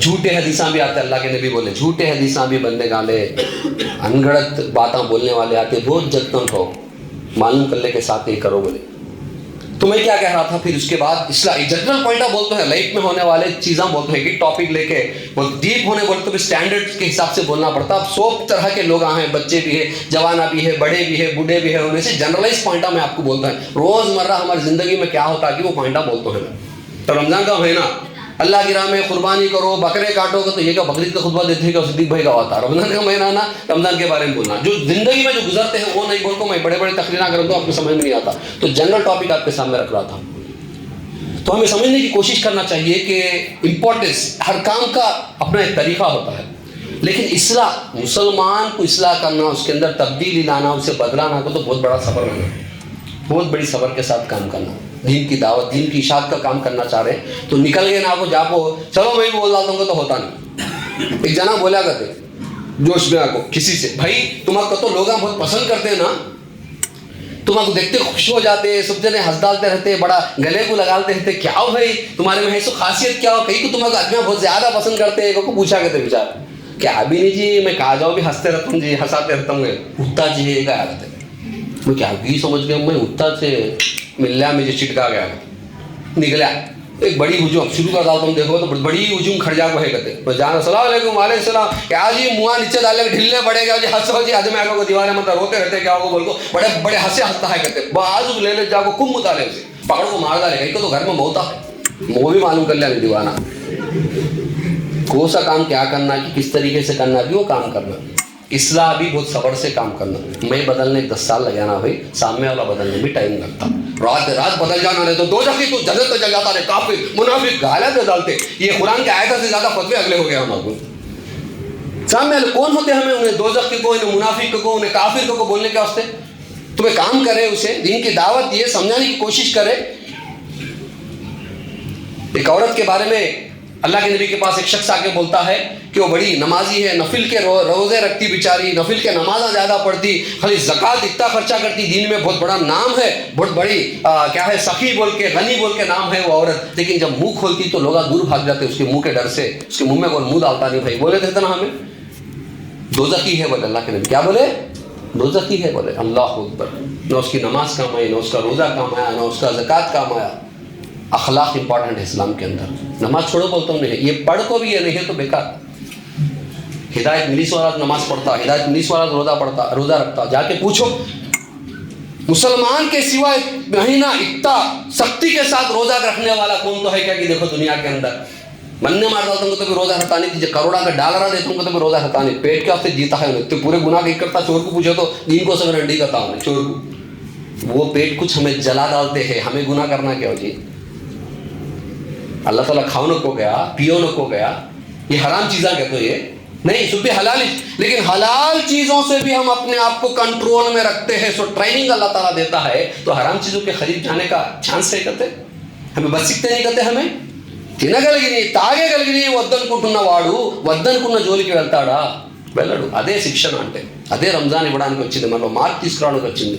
جھوٹے حدیثاں بھی آتے, اللہ کے نبی بولے جھوٹے حدیثاں بھی بندے گالے, انگڑت باتاں بولنے والے آتے, بہت جتن ہو معلوم کر لے کے ساتھ ہی کرو بولے. تو میں کیا کہہ رہا تھا, پھر اس کے بعد اصلاح جنرل پوائنٹا بولتے ہیں, لائف میں ہونے والے چیزاں بولتے ہیں کہ ٹاپک لے کے بہت ڈیپ ہونے بولتے تو اسٹینڈرڈ کے حساب سے بولنا پڑتا. اب 100 طرح کے لوگ ہیں, بچے بھی ہیں, جوانا بھی ہے, بڑے بھی ہے, بوڑھے بھی ہیں, ان میں سے جنرلائز پوائنٹا میں آپ کو بولتا ہوں روزمرہ ہماری زندگی میں کیا ہوتا ہے کہ وہ پوائنٹا بولتے ہیں. تو رمضان کا مہینہ اللہ کی راہ میں قربانی کرو, بکرے کاٹو گے, تو یہ کیا بقرعید کا خطبہ دیتے ہیں صدیق بھائی کا ہوتا ہے. رمضان کا مہینہ نا رمضان کے بارے میں بولنا, جو زندگی میں جو گزرتے ہیں وہ نہیں بولتا. میں بڑے بڑے تقریریں کروں تو آپ کو سمجھ میں نہیں آتا, تو جنرل ٹاپک آپ کے سامنے رکھ رہا تھا. تو ہمیں سمجھنے کی کوشش کرنا چاہیے کہ امپورٹنس, ہر کام کا اپنا ایک طریقہ ہوتا ہے, لیکن اصلاح, مسلمان کو اصلاح کرنا, اس کے اندر تبدیلی لانا, اسے بدلانا کو تو بہت بڑا صبر ہونا, بہت بڑی صبر کے ساتھ کام کرنا. دین کی دعوت, دین کی اشاعت کا کام کرنا چاہ رہے ہیں تو نکل گئے نا آپ جا پو, چلو میں بھی بول رہا ہوں تو ہوتا نہیں. ایک جنا بولا کرتے جوش میں کو کسی سے, بھائی تمہارا تو لوگ بہت پسند کرتے ہیں نا, تمہارے کو دیکھتے خوش ہو جاتے, سب جنے ہنس ڈالتے رہتے, بڑا گلے کو لگاتے رہتے, کیا ہو بھائی تمہارے میں ایسو خاصیت کیا ہو, کہیں کو تمہارے کو آدمی بہت زیادہ پسند کرتے ہیں. کو پوچھا کرتے بیچار, کیا ابھی نہیں جی, میں کہا جاؤ بھی ہنستے رہتا ہوں جی, ہنساتے رہتا ہوں, اتنا جی ہے کیا کرتے, میں کیا بھی سمجھ گیا, میں اتنا سے ملیا مجھے چٹکا گیا, نکلا ایک بڑی ہجوم شروع کر ڈالتا ہوں. دیکھو تو بڑی ہجوم کھڑجا کو ہے کہتے, جان السلام علیکم وعلیکم السلام, کیا جی منہ نیچے ڈالے ڈھلنے پڑے گا جی, ہنسو جی, حد میں آگے کو دیوارے مطلب روتے رہتے, کیا وہ بول کو بڑے بڑے ہنسے ہنستا ہے کہتے, بازو لے لے جا کو کم اتارے اسے پکڑ کو مار ڈالے, کہیں کو تو گھر میں موتا ہے, وہ بھی معلوم کر لیا نہیں دیوانہ, کون سا کام کیا کرنا ہے, کہ کس طریقے سے کرنا ہے, وہ کام کرنا. اصلاح بھی بہت صبر سے کام کرنا. میں بدلنے 10 سال لگانا بھائی, سامنے والا بدلنے بھی ٹائم لگتا. رات بدل جانا رہے تو دو جگہ تو جنت میں چل جاتا رہے, کافر منافق گالیاں دے ڈالتے. یہ قرآن کے آیت سے زیادہ فتوے اگلے ہو گئے ہمارے کو. سامنے والے کون ہوتے ہمیں, انہیں دوزخ کو, انہیں منافق کو, انہیں کافر کو بولنے کے واسطے. تمہیں کام کرے, اسے دین کی دعوت دیے, سمجھانے کی کوشش کرے. ایک عورت کے بارے میں اللہ کے نبی کے پاس ایک شخص آ کے بولتا ہے کہ وہ بڑی نمازی ہے, نفل کے روزے رکھتی بیچاری, نفل کے نمازیں زیادہ پڑھتی, خالی زکوٰۃ اتنا خرچہ کرتی, دین میں بہت بڑا نام ہے, بہت بڑی کیا ہے سخی بول کے, غنی بول کے نام ہے وہ عورت. لیکن جب منہ کھولتی تو لوگ دور بھاگ جاتے اس کے منہ کے ڈر سے, اس کے منہ میں کوئی منہ ڈالتا نہیں. بھائی بولے تھے نا ہمیں دوزخی ہے, بولے اللہ کے نبی کیا بولے, دوزخی ہے بولے. اللہ اکبر. نہ اس کی نماز کام آئی, نہ اس کا روزہ کام آیا, نہ اس کا زکوٰۃ کام آیا. اخلاق امپورٹنٹ ہے اسلام کے اندر. نماز چھوڑو بولتا ہوں نہیں, یہ پڑھ کو بھی یہ نہیں ہے تو بیکار. ہدایت ملی والا نماز پڑھتا, ہدایت ملی والا روزہ رکھتا. جا کے پوچھو مسلمان کے سوا مہینہ اتنا سختی کے ساتھ روزہ رکھنے والا کون تو ہے کیا, کہ دیکھو دنیا کے اندر مننے مار ڈالتا ہوں تو بھی روزہ رہتا نہیں, تجھے کروڑا کا ڈالر دیتا ہوں تو بھی روزہ رہتا نہیں. پیٹ کے واسطے جیتا ہے انہیں, تو پورے گناہ نہیں کرتا. چور کو پوچھو تو دین کو سب رنڈی کرتا ہوں چور کو. وہ پیٹ کچھ ہمیں جلا ڈالتے ہیں, ہمیں گناہ کرنا کیا ہو جی. اللہ تعالیٰ کھاؤ نہ کو گیا, پیو نہ کو گیا, یہ حرام چیزاں کہتے یہ نہیں, سب بھی حلال, لیکن حلال چیزوں سے بھی ہم اپنے آپ کو کنٹرول میں رکھتے ہیں. سو ٹریننگ اللہ تعالیٰ دیتا ہے, تو حرام چیزوں کے قریب جانے کا چانس نہیں کرتے, ہمیں بچ سکتے نہیں کرتے. ہمیں తినగలిగిని తాగగలిగిని వద్దనుకుంటున్న వాడు వద్దనుకున్న జోలికి వెళ్తాడా, వెళ్ళడు. అదే శిక్షణ అంటే, అదే రంజాన్ ఇవ్వడానికి వచ్చింది, మనలో మార్పు తీసుకురావడానికి వచ్చింది.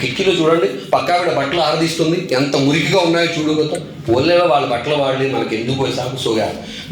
కిటికీలో చూడండి పక్కా ఆవిడ బట్టలు ఆరదీస్తుంది, ఎంత మురికిగా ఉన్నాయో చూడు కదా, ఓన్లేవో వాళ్ళ బట్టలు వాడి మనకి ఎందుకు పోయి సాకు సోగా.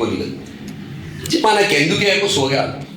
పోలి కదా, మనకి ఎందుకు ఏమో సోగా.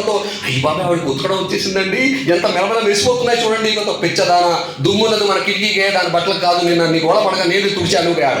కదా, అయ్యి బాబా ఆవిడకి ఉతకడం వచ్చేసిందండి, ఎంత మెలమెల మెరిసిపోతున్నాయి చూడండి కదా, పిచ్చదాన దుమ్మున్నది మన కిటికీకే, దాని బట్టలకు కాదు, నేను నీ గోడ పడగా నేను తుడిచాను ఆడ.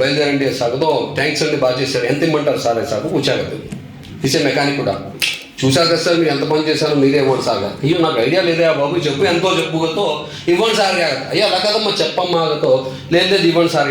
బయలుదేరండి సాగుతో థ్యాంక్స్ అండి బాగా చేశారు, ఎంత ఇమ్మంటారు సార్ సాగు కూర్చోగలదు ఇసే మెకానిక్ కూడా చూసారు కదా సార్ మీరు ఎంత పని చేశారు, మీరే ఇవ్వండి సార్, అయ్యో నాకు ఐడియా లేదా బాబు చెప్పు ఎంతో చెప్పుగతో ఇవ్వండి సార్ ఆగತ್ತೆ, అయ్యో అలా కదమ్మా చెప్పమ్మా ఆగతో లేదు ఇవ్వండి సార్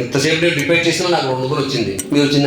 ఇంతసేపు నేను రిపేర్ చేసినా నాకు 200 వచ్చింది, మీరు చిన్న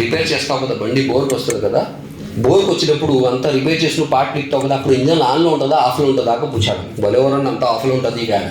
రిపేర్ చేస్తాం కదా, బండి బోర్కి వస్తుంది కదా, బోర్కి వచ్చినప్పుడు అంతా రిపేర్ చేసిన పార్ట్ ఇస్తాం కదా, అప్పుడు ఇంజన్ ఆన్లో ఉంటుందా ఆఫ్లో ఉంటుందా అని పుచ్చాడు, బలెవరన్నా అంతా ఆఫ్లో ఉంటుంది కానీ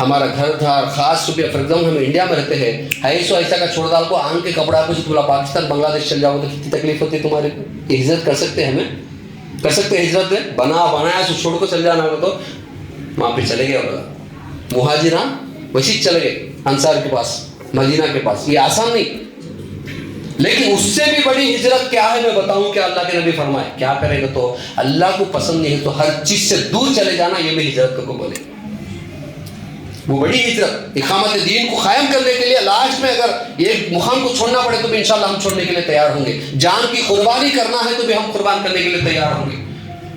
ہمارا گھر تھا خاص روپیہ فار ایگزامپل ہم انڈیا میں رہتے ہیں ایسا ایسا کا چھوڑ ڈال کو آن کے کپڑا کو بولا پاکستان بنگلہ دیش چل جاؤ تو کتنی تکلیف ہوتی ہے تمہارے کو. یہ ہجرت کر سکتے ہیں ہمیں کر سکتے ہیں ہجرت بنایا سو چھوڑ کو چل جانا ہوگا تو وہاں پہ چلے گئے بولا مہاجران وسیع چلے گئے انصار کے پاس مدینہ کے پاس. یہ آسان نہیں لیکن اس سے بھی بڑی ہجرت کیا ہے میں بتاؤں کہ اللہ کے نبی فرمائے کیا کرے گا تو اللہ کو پسند نہیں ہے تو ہر چیز سے دور چلے جانا یہ بھی ہجرت کو بولے. وہ بڑی ہجرت اقامت دین کو قائم کرنے کے لیے لاسٹ میں اگر ایک مقام کو چھوڑنا پڑے تو بھی انشاءاللہ ہم چھوڑنے کے لیے تیار ہوں گے. جان کی قربانی کرنا ہے تو بھی ہم قربان کرنے کے لیے تیار ہوں گے.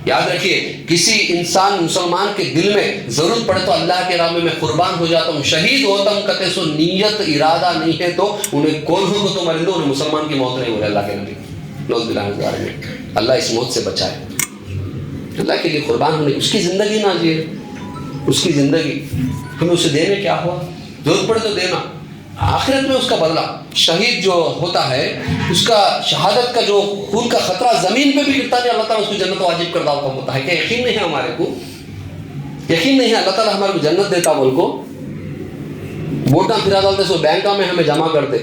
یاد رکھیے کسی انسان مسلمان کے دل میں ضرورت پڑے تو اللہ کے راہ میں قربان ہو جاتا ہوں شہید ہوتا ہوں کہتے سو نیت ارادہ نہیں ہے تو انہیں کون ہو تو مرندو انہیں مسلمان کی موت نہیں ہو رہی. اللہ کے نبی نوز باللہ من ذالک اللہ اس موت سے بچائے. اللہ کے لیے قربان ہونے اس کی زندگی نہ جیے اس کی زندگی ہمیں اسے دینے کیا ہوا ضرورت پڑے تو دینا. آخرت میں اس کا بدلہ شہید جو ہوتا ہے اس کا شہادت کا جو خون کا خطرہ زمین پہ بھی گرتا ہے اللہ تعالیٰ اس کو جنت واجب کردہ ہوتا ہے. کہ یقین نہیں ہے ہمارے کو یقین نہیں ہے اللہ تعالیٰ ہمارے کو جنت دیتا بول کو ووٹاں پھرا ڈالتے سو بینکا میں ہمیں جمع کرتے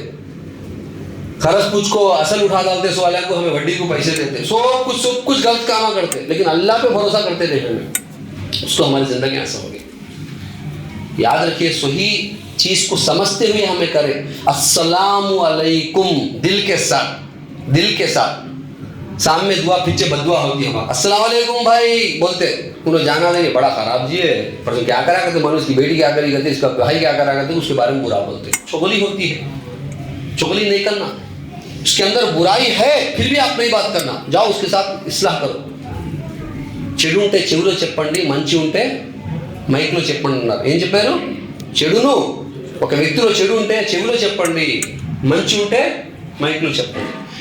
خرچ کچھ کو اصل اٹھا ڈالتے سو والے کو ہمیں وڈی کو پیسے دیتے سب کچھ غلط کام کرتے لیکن اللہ پہ بھروسہ کرتے نہیں ہمیں اس کو ہماری زندگی ایسا ہوگی. یاد رکھیے صحیح چیز کو سمجھتے ہوئے ہمیں کرے. السلام علیکم دل کے ساتھ سامنے دعا پیچھے بدعا ہوتی ہے ہمارا. السلام علیکم بھائی بولتے انہوں جانا نہیں بڑا خراب جی ہے پر کیا کرا کرتے مانو اس کی بیٹی کیا کری کرتے اس کا بھائی کیا کرا کرتے اس کے بارے میں برا بولتے. چغلی ہوتی ہے چغلی نہیں کرنا. اس کے اندر برائی ہے پھر بھی آپ نہیں بات کرنا. جاؤ اس کے ساتھ اصلاح کرو. చెడుంటే చెవులో చెప్పండి మంచి ఉంటే మైక్లో చెప్పండి అన్నారు. ఏం చెప్పారు? చెడును ఒక వ్యక్తిలో చెడు ఉంటే చెవిలో చెప్పండి మంచి ఉంటే మైక్లో చెప్పండి.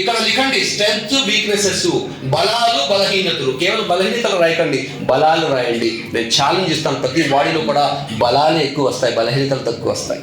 ఇక్కడ లిఖండి స్ట్రెంగ్త్ వీక్నెసెస్ బలాలు బలహీనతలు కేవలం బలహీనతలు రాయకండి బలాలు రాయండి. నేను ఛాలెంజ్ ఇస్తాను ప్రతి బాడీలో కూడా బలాలే ఎక్కువ వస్తాయి బలహీనతలు తక్కువ వస్తాయి.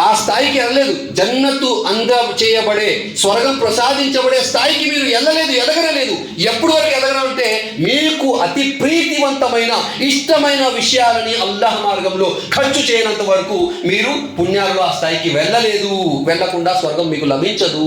ఆ స్థాయికి వెళ్ళలేదు. జన్నతు అంద చేయబడే స్వర్గం ప్రసాదించబడే స్థాయికి మీరు వెళ్ళలేదు ఎదగలేదు. ఎప్పుడు వరకు ఎదగరంటే మీకు అతి ప్రీతివంతమైన ఇష్టమైన విషయాలని అల్లాహ్ మార్గంలో ఖర్చు చేయనంత వరకు మీరు పుణ్యాలలో ఆ స్థాయికి వెళ్ళలేదు. వెళ్ళకుండా స్వర్గం మీకు లభించదు.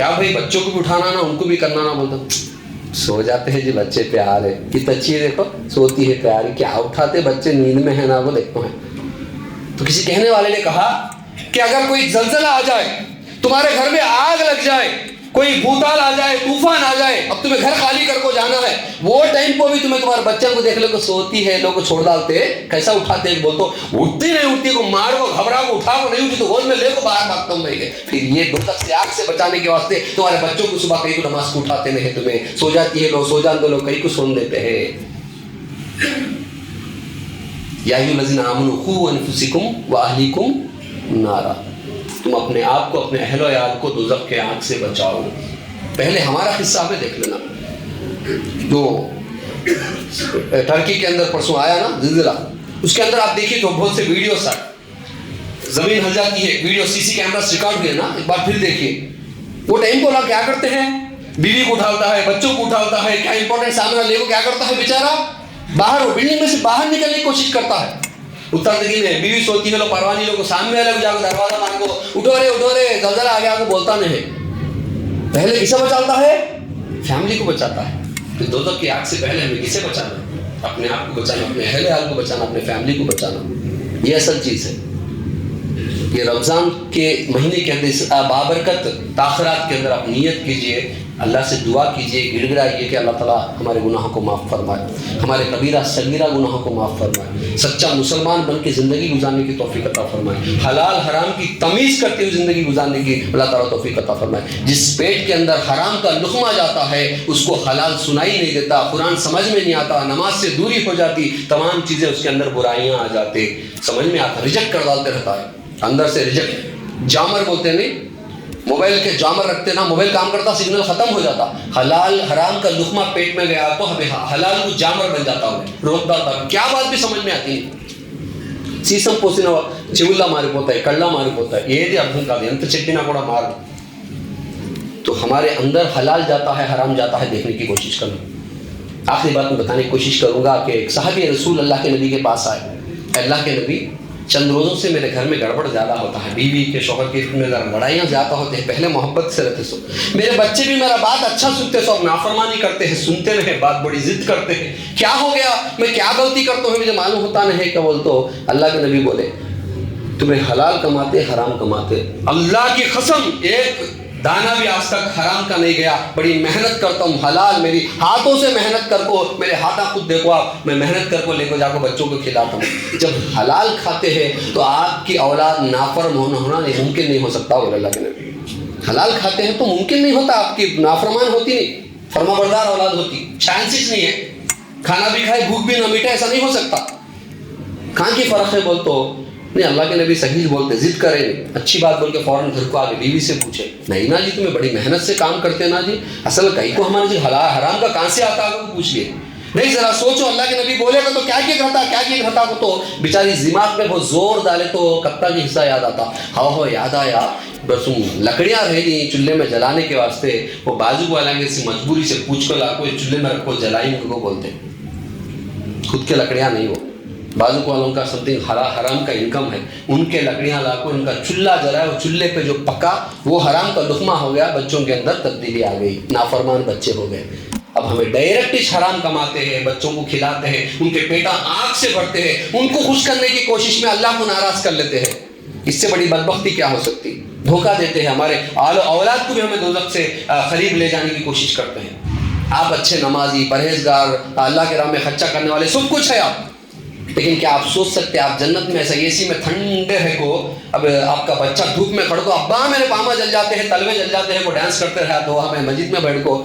کیا بھائی بچوں کو بھی اٹھانا نا ان کو بھی کرنا نا, بولتا سو جاتے ہیں جی بچے, پیار ہے کتنی اچھی ہے, دیکھو سوتی ہے پیار ہے, کیا اٹھاتے بچے نیند میں ہے نا وہ دیکھو ہیں. تو کسی کہنے والے نے کہا کہ اگر کوئی زلزلہ آ جائے, تمہارے گھر میں آگ لگ جائے, کوئی بھوتال آ جائے, طوفان آ جائے, اب تمہیں گھر خالی کر کو جانا ہے, وہ ٹائم کو بھی تمہیں تمہارے بچوں کو دیکھ لو کہ سوتی ہے, لوگ سوڑ ڈالتے, کیسا اٹھاتے ہیں, بولتے اٹھتی نہیں اٹھتی کو مار کو گھبرا کو اٹھا کو نہیں اٹھی تو گود میں لے کو باہر بھاگتا ہوں میں. پھر یہ دوزخ سے آگ سے بچانے کے واسطے تمہارے بچوں کو صبح کئی کو نماز کو اٹھاتے نہیں, تمہیں سو جاتی ہے لوگ, سو جاتے لوگ کئی کو سون دیتے ہیں. یا ایھا الذین آمنوا قوا انفسکم واہلیکم نارا, تم اپنے آپ کو اپنے اہل و عیال کو دوزخ کے آگ سے بچاؤ. پہلے ہمارا حصہ ہمیں دیکھ لینا. جو ٹرکی کے اندر پرسوں آیا نا زلزلہ, اس کے اندر آپ دیکھیے تو بہت سے ویڈیوز آئے, زمین ہل جاتی ہے, ویڈیو سی سی کیمراز ریکارڈ ہوئے نا, ایک بار پھر دیکھیے. وہ ٹائم کو اللہ کیا کرتے ہیں, بیوی کو اٹھاتا ہے, بچوں کو اٹھاتا ہے, کیا امپورٹنٹ سامنا لے کو کیا کرتا ہے بیچارہ, باہر بلڈنگ میں سے باہر نکلنے کی کوشش کرتا ہے. اتر میں بیوی سوتی ہے, لوگ پروانی لوگ سامنے والے کو جا کے دروازہ مار کو اٹھو رے زلزلہ آ گیا کو بولتا نہیں ہے. پہلے کسے بچاتا ہے, فیملی کو بچاتا ہے. پھر دوزخ کی آگ سے پہلے ہمیں کسے بچانا ہے, اپنے آپ کو بچانا, اپنے اہل عیال کو بچانا, اپنے فیملی کو بچانا. یہ اصل چیز ہے. یہ رمضان کے مہینے کے اندر بابرکت تاخرات کے اندر آپ نیت کیجئے, اللہ سے دعا کیجئے, گڑ گڑائیے کہ اللہ تعالیٰ ہمارے گناہوں کو معاف فرمائے, ہمارے کبیرہ صغیرہ گناہوں کو معاف فرمائے, سچا مسلمان بن کے زندگی گزارنے کی توفیق عطا فرمائے, حلال حرام کی تمیز کرتے ہوئے زندگی گزارنے کی اللہ تعالیٰ توفیق عطا فرمائے. جس پیٹ کے اندر حرام کا لقمہ جاتا ہے اس کو حلال سنائی نہیں دیتا, قرآن سمجھ میں نہیں آتا, نماز سے دوری ہو جاتی, تمام چیزیں اس کے اندر برائیاں آ جاتے, سمجھ میں آتا, ریجیکٹ کر ڈالتے رہتا ہے اندر سے. ریجیکٹ جامر بولتے نہیں, موبائل کے جامر رکھتے نا, موبائل کام کرتا, سگنل ختم ہو جاتا, حلال حرام کا لقمہ پیٹ میں گیا تو ہمیں حلال کو جامر بن جاتا ہوں, روک ڈالتا, کیا بات بھی سمجھ میں آتی نہیں. سیسم پوسینا چیولہ ماری پوتا ہے, کڑلا ماری پوتا ہے, یہ ارتھم کا انت چٹینا کوڑا مار. تو ہمارے اندر حلال جاتا ہے حرام جاتا ہے دیکھنے کی کوشش کرنا. آخری بات میں بتانے کی کوشش کروں گا کہ ایک صحابی رسول اللہ کے نبی کے پاس آئے, اللہ کے نبی چند روزوں سے میرے گھر میں گڑبڑ زیادہ ہوتا ہے, بیوی کے شوہر کے میں لڑائیاں زیادہ ہوتے ہیں, پہلے محبت سے رہتے سو, میرے بچے بھی میرا بات اچھا سنتے سو, اب نافرمانی کرتے ہیں, سنتے نہیں, بات بڑی ضد کرتے ہیں, کیا ہو گیا, میں کیا غلطی کرتا ہوں مجھے معلوم ہوتا نہیں. کہ بولتے ہو, اللہ کے نبی بولے تمہیں حلال کماتے حرام کماتے, اللہ کی قسم ایک دانا بھی آج تک حرام کا نہیں گیا, بڑی محنت کرتا ہوں, حلال میری ہاتھوں سے محنت کر کو, میرے ہاتھوں خود دیکھو آپ, میں محنت کر کو لے کو جا کو بچوں کو کھلاتا ہوں. جب حلال کھاتے ہیں تو آپ کی اولاد نافرمان ہونا نہیں ممکن نہیں ہو سکتا. اور اللہ کے نبی حلال کھاتے ہیں تو ممکن نہیں ہوتا آپ کی نافرمان ہوتی نہیں, فرما بردار اولاد ہوتی, چانسز نہیں ہے. کھانا بھی کھائے بھوک بھی نہ میٹے, ایسا نہیں ہو سکتا. کہاں کی فرق ہے بول تو نہیں, اللہ کے نبی صحیح بولتے, ضد کرے نہیں, اچھی بات بول کے فوراً گھر کو آگے بیوی سے پوچھے, نہیں نا جی تمہیں بڑی محنت سے کام کرتے نا جی, اصل کہیں کو ہمارے جی حلال حرام کا کہاں سے آتا ہے وہ پوچھ لیے. نہیں ذرا سوچو, اللہ کے نبی بولے گا تو کیا کہتا کو تو بیچاری دماغ میں بہت زور ڈالے تو کتا کی حصہ یاد آتا, ہو یاد آیا بس لکڑیاں رہ گئی چولہے میں جلانے کے واسطے, وہ بازو والا سے مجبوری سے پوچھ کر لا کو چولہے میں رکھو جلائی ان کو بولتے, خود کے لکڑیاں نہیں, وہ بازو والوں کا سم تھنگ حرام کا انکم ہے, ان کے لکڑیاں لا کو ان کا چولہا جلائے, وہ چولہے پہ جو پکا وہ حرام کا لقمہ ہو گیا, بچوں کے اندر تبدیلی آ گئی, نافرمان بچے ہو گئے. اب ہمیں ڈائریکٹ حرام کماتے ہیں, بچوں کو کھلاتے ہیں, ان کے پیٹا آنکھ سے بھرتے ہیں, ان کو خوش کرنے کی کوشش میں اللہ کو ناراض کر لیتے ہیں. اس سے بڑی بدبختی کیا ہو سکتی. دھوکہ دیتے ہیں, ہمارے اولاد کو بھی ہمیں دوزخ سے قریب لے جانے کی کوشش کرتے ہیں. آپ اچھے نمازی, پرہیزگار, اللہ کے راہ میں خرچہ کرنے والے, سب کچھ ہے آپ, لیکن کیا آپ سوچ سکتے آپ جنت میں ایسا اے سی میں ٹھنڈے ہے کو, اب آپ کا بچہ دھوپ میں کھڑ کو, ابا میرے پاما جل جاتے ہیں, تلوے جل جاتے ہیں, وہ ڈانس کرتے رہا تو ہمیں مسجد میں بیٹھ کو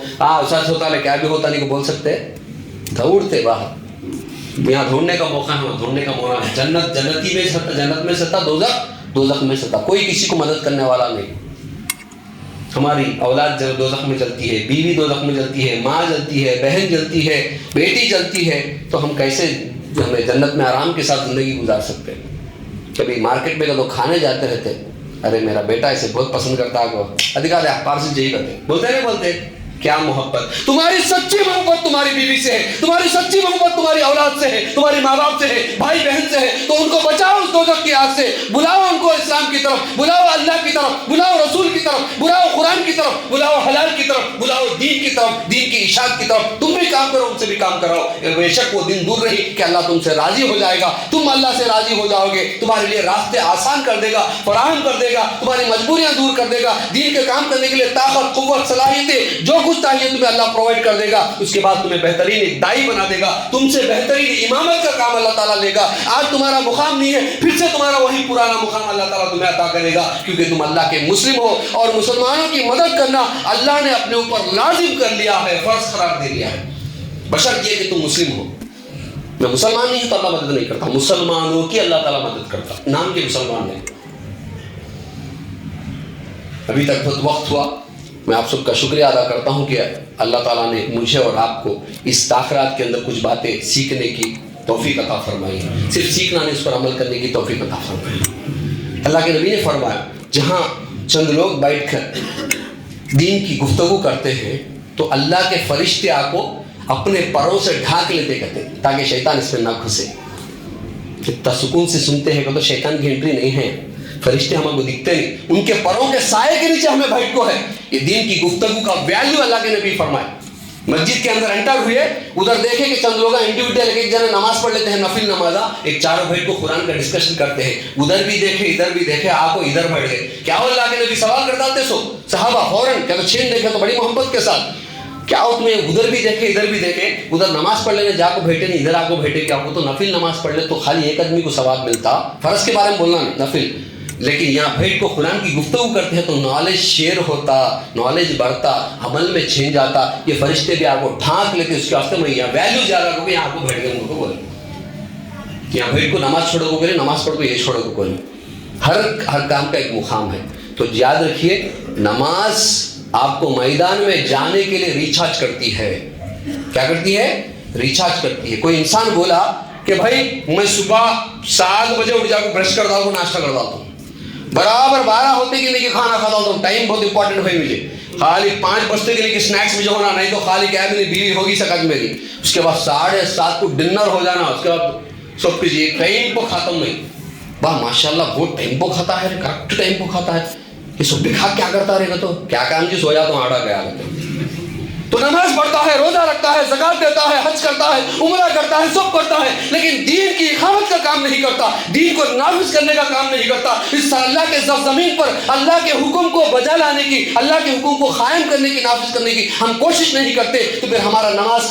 سچ ہوتا ہے کیا بھی ہوتا نہیں کو بول سکتے, دوڑتے باہر. یہاں ڈھونڈنے کا موقع ہے, ڈھونڈنے کا موقع ہے. جنت میں ستا, دوزخ میں ستا, کوئی کسی کو مدد کرنے والا نہیں. ہماری اولاد دوزخ میں جلتی ہے, بیوی دوزخ میں جلتی ہے, ماں جلتی ہے, بہن جلتی ہے, بیٹی جلتی ہے, تو ہم کیسے ہمیں جنت میں آرام کے ساتھ زندگی گزار سکتے ہیں. کبھی مارکیٹ میں کبھی کھانے جاتے رہتے, ارے میرا بیٹا اسے بہت پسند کرتا ہے, ادھکار پارسل یہی کرتے, بولتے نہیں بولتے, کیا محبت. تمہاری سچی محبت تمہاری بیوی سے ہے, تمہاری سچی محبت تمہاری اولاد سے ہے, تمہاری ماں باپ سے ہے, بھائی بہن سے ہے, تو ان کو بچاؤ اس دوزخ کی آگ سے، بلاؤ ان کو اسلام کی طرف، بلاؤ اللہ کی طرف، بلاؤ رسول کی طرف، بلاؤ قرآن کی طرف، بلاؤ حلال کی طرف، بلاؤ دین کی طرف، دین کی اشاعت کی طرف. تم بھی کام کرو، ان سے بھی کام کراؤ. بے شک وہ دن دور نہیں کہ اللہ تم سے راضی ہو جائے گا، تم اللہ سے راضی ہو جاؤ گے، تمہارے لیے راستے آسان کر دے گا، فراہم کر دے گا، تمہاری مجبوریاں دور کر دے گا، دین کے کام کرنے کے لیے طاقت، قوت، صلاحیتیں جو کچھ چاہیے تمہیں اللہ پرووائڈ کر دے گا. اس کے بعد تمہیں بہترین ایک دائی بنا دے گا، تم سے بہترین امامت کا کام اللہ تعالیٰ لے گا. آج تمہارا مقام نہیں ہے، پھر سے تمہارا وہی پرانا مقام اللہ تعالیٰ تمہیں عطا کرے گا، کیونکہ تم اللہ کے مسلم ہو. اور مسلمانوں کی مدد کرنا اللہ نے اپنے اوپر لازم کر لیا ہے، فرض قرار دے دیا ہے، بشرط یہ کہ تم مسلم ہو. میں مسلمان نہیں ہوں تو اللہ مدد نہیں کرتا، مسلمانوں کی اللہ تعالیٰ مدد کرتا، نام کے مسلمان نہیں. ابھی تک بہت وقت ہوا، میں آپ سب کا شکریہ ادا کرتا ہوں کہ اللہ تعالیٰ نے مجھے اور آپ کو اس تاخیرات کے اندر کچھ باتیں سیکھنے کی توفیق عطا فرمائی. صرف سیکھنا نہیں، اس پر عمل کرنے کی توفیق عطا فرمائی. اللہ کے نبی نے فرمایا جہاں چند لوگ بیٹھ کر دین کی گفتگو کرتے ہیں تو اللہ کے فرشتے آپ کو اپنے پروں سے ڈھانک لیتے کہتے ہیں تاکہ شیطان اس میں نہ گھسے. کتنا سکون سے سنتے ہیں کہ تو شیطان کی انٹری نہیں ہے، فرشتے ہمیں کو دکھتے نہیں، ان کے پروں کے سائے کے نیچے ہمیں بیٹھ کو ہے. یہ دین کی گفتگو کا ویلیو اللہ کے نبی فرمائے. مسجد کے اندر انٹر ہوئے، ادھر دیکھے کہ چند لوگ انڈیویڈل ایک جنے نماز پڑھ لیتے ہیں، نفل نماز، ایک چاروں بیٹھ کو قرآن کا ڈسکشن کرتے ہیں. ادھر بھی دیکھے ادھر بھی دیکھے، آپ کو ادھر بیٹھ گئے. کیا ہو اللہ کے نبی سوال کر ڈالتے سو صحابہ فوراً، کیا تو چھین دیکھے تو بڑی محبت کے ساتھ، کیا ہو تمہیں ادھر بھی دیکھے ادھر بھی دیکھے، ادھر نماز پڑھ لینے جا کو بیٹھے نہیں، ادھر آ کو بیٹھے. کیا ہو تو نفل نماز پڑھ لے تو خالی ایک آدمی کو ثواب ملتا، فرض کے بارے میں بولنا نہیں، نفل. لیکن یہاں بیٹھ کو قرآن کی گفتگو کرتے ہیں تو نالج شیئر ہوتا، نالج بڑھتا، عمل میں چینج آتا. یہ فرشتے بھی آپ کو ڈھانک لیتے. اس کے واسطے میں یہاں ویلیو زیادہ کروں، یہاں آپ کو بیٹھ گئے ان کو بولے، یہاں بیٹھ کو نماز چھوڑو کو بولے، نماز پڑھ کو یہ چھوڑو کو بولے. ہر کام کا ایک مقام ہے. تو یاد رکھیے نماز آپ کو میدان میں جانے کے لیے ریچارج کرتی ہے. کیا کرتی ہے؟ ریچارج کرتی ہے. کوئی انسان بولا کہ بھائی میں صبح 7 بجے اٹھ جا کو برش کر ڈالتا ہوں، ناشتہ کر ڈالتا ہوں، برابر 12 ہوتے کے لیے کھانا کھاتا ہوں، ٹائم بہت امپورٹنٹ ہے مجھے، خالی 5 بجتے کے لیے اسنیکس مجھے ہونا نہیں تو خالی کیا میری بیوی ہوگی سکت میری. اس کے بعد 7:30 کو ڈنر ہو جانا، اس کے بعد سب کچھ یہ ٹائم کو ختم نہیں. واہ ماشاء اللہ بہت ٹائم کو کھاتا ہے، کریکٹ ٹائم کو کھاتا ہے. یہ سب بھی کھا کیا کرتا رہے گا تو کیا کام جی سو جاتا ہوں آڈا گیا تو نماز پڑھتا ہے، روزہ رکھتا ہے، زکات دیتا ہے، حج کرتا ہے، عمرہ کرتا ہے، سب کرتا ہے، لیکن دین کی اقامت کا کام نہیں کرتا، دین کو نافذ کرنے کا کام نہیں کرتا. اس اللہ کے زمین پر اللہ کے حکم کو بجا لانے کی، اللہ کے حکم کو قائم کرنے کی، نافذ کرنے کی ہم کوشش نہیں کرتے. تو پھر ہمارا نماز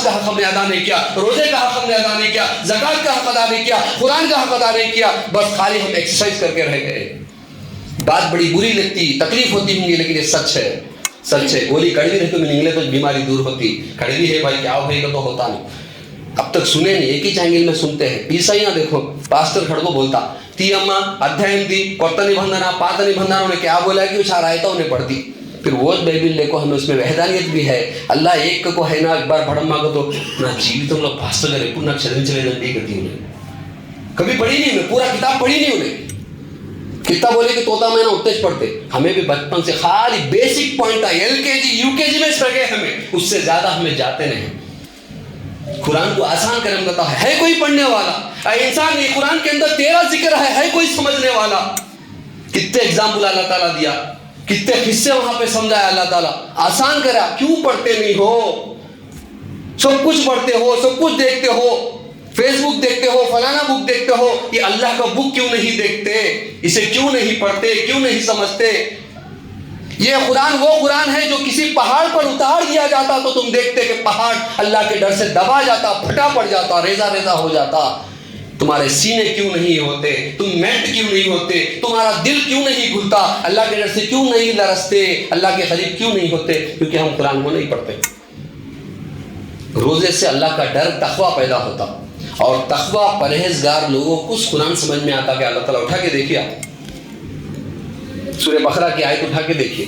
کا حق ہم نے ادا نہیں کیا، روزے کا حق ہم نے ادا نہیں کیا، زکات کا حق ادا نہیں کیا، قرآن کا حق ادا نہیں کیا. بس خالی ہم ایکسرسائز کر کے رہ گئے. بات بڑی بری لگتی، تکلیف ہوتی ہوں گی، لیکن یہ سچ ہے، سچ ہے. گولی کڑوی رہتی تو نگلے تو بیماری دور ہوتی، کڑوی ہے بھائی کیا ہوئے گا تو ہوتا نہیں. اب تک سنے نہیں، ایک ہی چینل میں سنتے ہیں. عیسائیاں دیکھو پاسٹر کھڑ کو بولتا تی اما ادھائن دی کوت نبندنا پات نبندنا، انہیں کیا بولا کہ وہ چار آیتیں انہیں پڑھتی. پھر وہ بائبل لے کو ہمیں اس میں وحدانیت بھی ہے، اللہ ایک کو ہے نا، ایک بار بڑھما کو تو نہ جیوی تم لوگ پاسٹر کرے پورا چلن چلے نہیں کرتی. انہیں کبھی پڑھی نہیں، میں پورا کتاب پڑھی نہیں. انہیں کتنا بولے کہ طوطا میں نا اتنے پڑھتے. ہمیں بھی بچپن سے خالی بیسک پوائنٹ ہے، LKG UKG میں سگے ہمیں، اس سے زیادہ ہمیں جاتے نہیں. قرآن کو آسان کرم کرتا ہے کوئی پڑھنے والا اے انسان، یہ قرآن کے اندر تیرا ذکر ہے کوئی سمجھنے والا. کتنے ایگزامپل اللہ تعالیٰ دیا، کتنے قصے وہاں پہ سمجھایا اللہ تعالیٰ، آسان کرا. کیوں پڑھتے نہیں ہو؟ سب کچھ پڑھتے ہو، سب کچھ دیکھتے ہو، فیس بک دیکھتے ہو، فلانا بک دیکھتے ہو، یہ اللہ کا بک کیوں نہیں دیکھتے؟ اسے کیوں نہیں پڑھتے؟ کیوں نہیں سمجھتے؟ یہ قرآن وہ قرآن ہے جو کسی پہاڑ پر اتار دیا جاتا تو تم دیکھتے کہ پہاڑ اللہ کے ڈر سے دبا جاتا، پھٹا پڑ جاتا، ریزہ ریزہ ہو جاتا. تمہارے سینے کیوں نہیں ہوتے؟ تم میٹ کیوں نہیں ہوتے؟ تمہارا دل کیوں نہیں گھلتا؟ اللہ کے ڈر سے کیوں نہیں لرزتے؟ اللہ کے قریب کیوں نہیں ہوتے؟ کیونکہ ہم قرآن کو نہیں پڑھتے. روزے سے اللہ کا ڈر تقویٰ پیدا ہوتا، اور تقویٰ پرہیزگار لوگوں کو قرآن سمجھ میں آتا کہ اللہ تعالیٰ اٹھا کے دیکھیے، سورہ بقرہ کی آیت اٹھا کے دیکھیے،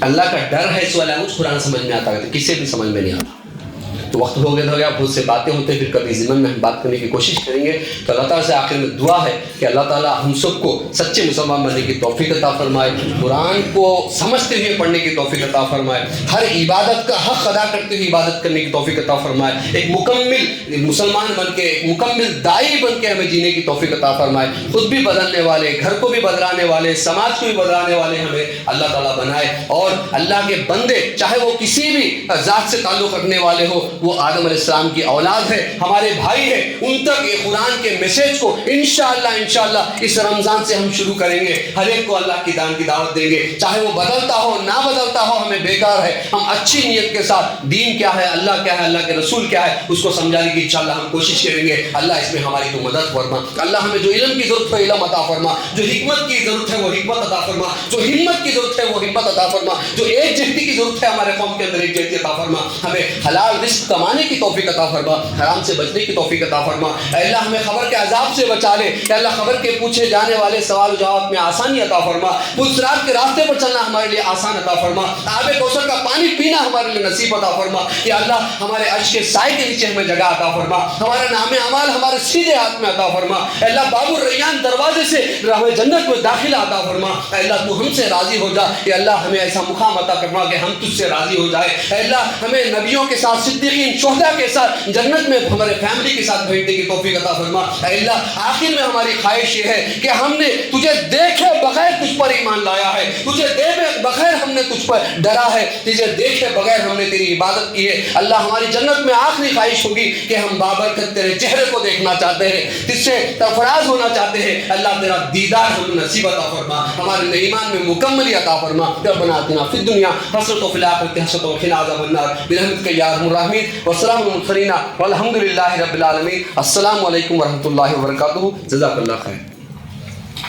اللہ کا ڈر ہے اس والا کچھ قرآن سمجھ میں آتا ہے، کسی بھی سمجھ میں نہیں آتا. تو وقت ہو گیا، بہت سے باتیں ہوتے ہیں، پھر کبھی ضمن میں ہم بات کرنے کی کوشش کریں گے. تو اللہ تعالیٰ سے آخر میں دعا ہے کہ اللہ تعالیٰ ہم سب کو سچے مسلمان بننے کی توفیق عطا فرمائے، قرآن کو سمجھتے ہوئے پڑھنے کی توفیق عطا فرمائے، ہر عبادت کا حق ادا کرتے ہوئے عبادت کرنے کی توفیق عطا فرمائے، ایک مکمل مسلمان بن کے، ایک مکمل داعی بن کے ہمیں جینے کی توفیق عطا فرمائے، خود بھی بدلنے والے، گھر کو بھی بدلانے والے، سماج کو بھی بدلانے والے ہمیں اللہ تعالیٰ بنائے. اور اللہ کے بندے چاہے وہ کسی بھی ذات سے تعلق رکھنے والے ہو، وہ آدم علیہ السلام کی اولاد ہے، ہمارے بھائی ہیں، ان تک یہ قرآن کے میسیج کو انشاءاللہ اس رمضان سے ہم شروع کریں گے. ہر ایک کو اللہ کی دان کی دعوت دیں گے، چاہے وہ بدلتا ہو نہ بدلتا ہو، ہمیں بیکار ہے. ہم اچھی نیت کے ساتھ دین کیا ہے، اللہ کیا ہے، اللہ کے رسول کیا ہے، اس کو سمجھانے کی انشاءاللہ ہم کوشش کریں گے. اللہ اس میں ہماری تو مدد فرما. اللہ ہمیں جو علم کی ضرورت ہے علم عطا فرما، جو حکمت کی ضرورت ہے وہ حکمت عطا فرما، جو ہمت کی ضرورت ہے وہ ہمت عطا فرما، جو ایک جہتی کی ضرورت ہے ہمارے قوم کے اندر ایک جہتی عطا فرما. ہمیں حلال رزق کمانے کی توفیق عطا فرما، حرام سے بچنے کی توفیق عطا فرما. اے اللہ ہمیں خبر کے عذاب سے بچا لے. اے اللہ خبر کے پوچھے جانے والے سوال و جواب میں آسانی عطا فرما. پلسرات کے راستے پر چلنا ہمارے لیے آسان عطا فرما. آب کوثر کا پانی پینا ہمارے لیے نصیب عطا فرما. یا اللہ ہمارے عرش کے سائے کے نیچے ہمیں جگہ عطا فرما. ہمارا نام اعمال ہمارے سیدھے ہاتھ میں عطا فرما. اے اللہ باب الریان دروازے سے ہمیں جنت میں داخلہ عطا فرما. اے اللہ تو ہم سے راضی ہو جا. اے اللہ ہمیں ایسا مقام عطا فرما کہ ہم تجھ سے راضی ہو جائے. اے اللہ ہمیں نبیوں کے ساتھ، صدیقین، شہداء کے ساتھ جنت میں ہمارے فیملی کے ساتھ بیٹھنے کی توفیق عطا فرما. اے اللہ آخر میں ہماری خواہش یہ ہے کہ ہم نے تجھے دیکھے بغیر تجھ پر ایمان لایا ہے، تجھے دیکھے بغیر ہم نے تجھ پر ڈرا ہے، تجھے دیکھے بغیر ہم نے تیری عبادت کی ہے. اللہ ہماری جنت میں آخری خواہش ہوگی کہ ہم بابرکت تیرے چہرے کو دیکھنا چاہتے ہیں، تجھ سے سرفراز ہونا چاہتے ہیں. اللہ تیرا دیدار ہم نصیب عطا فرما، ہمارے ایمان میں مکملی عطا فرما. ربنا آتنا فی الدنیا حسنۃ وفی الآخرۃ حسنۃ وقنا عذاب النار برحمتک یا ارحم الراحمین. والسلام علی المرسلین والحمد للہ رب العالمین. السلام علیکم ورحمۃ اللہ وبرکاتہ. جزاک اللہ خیر.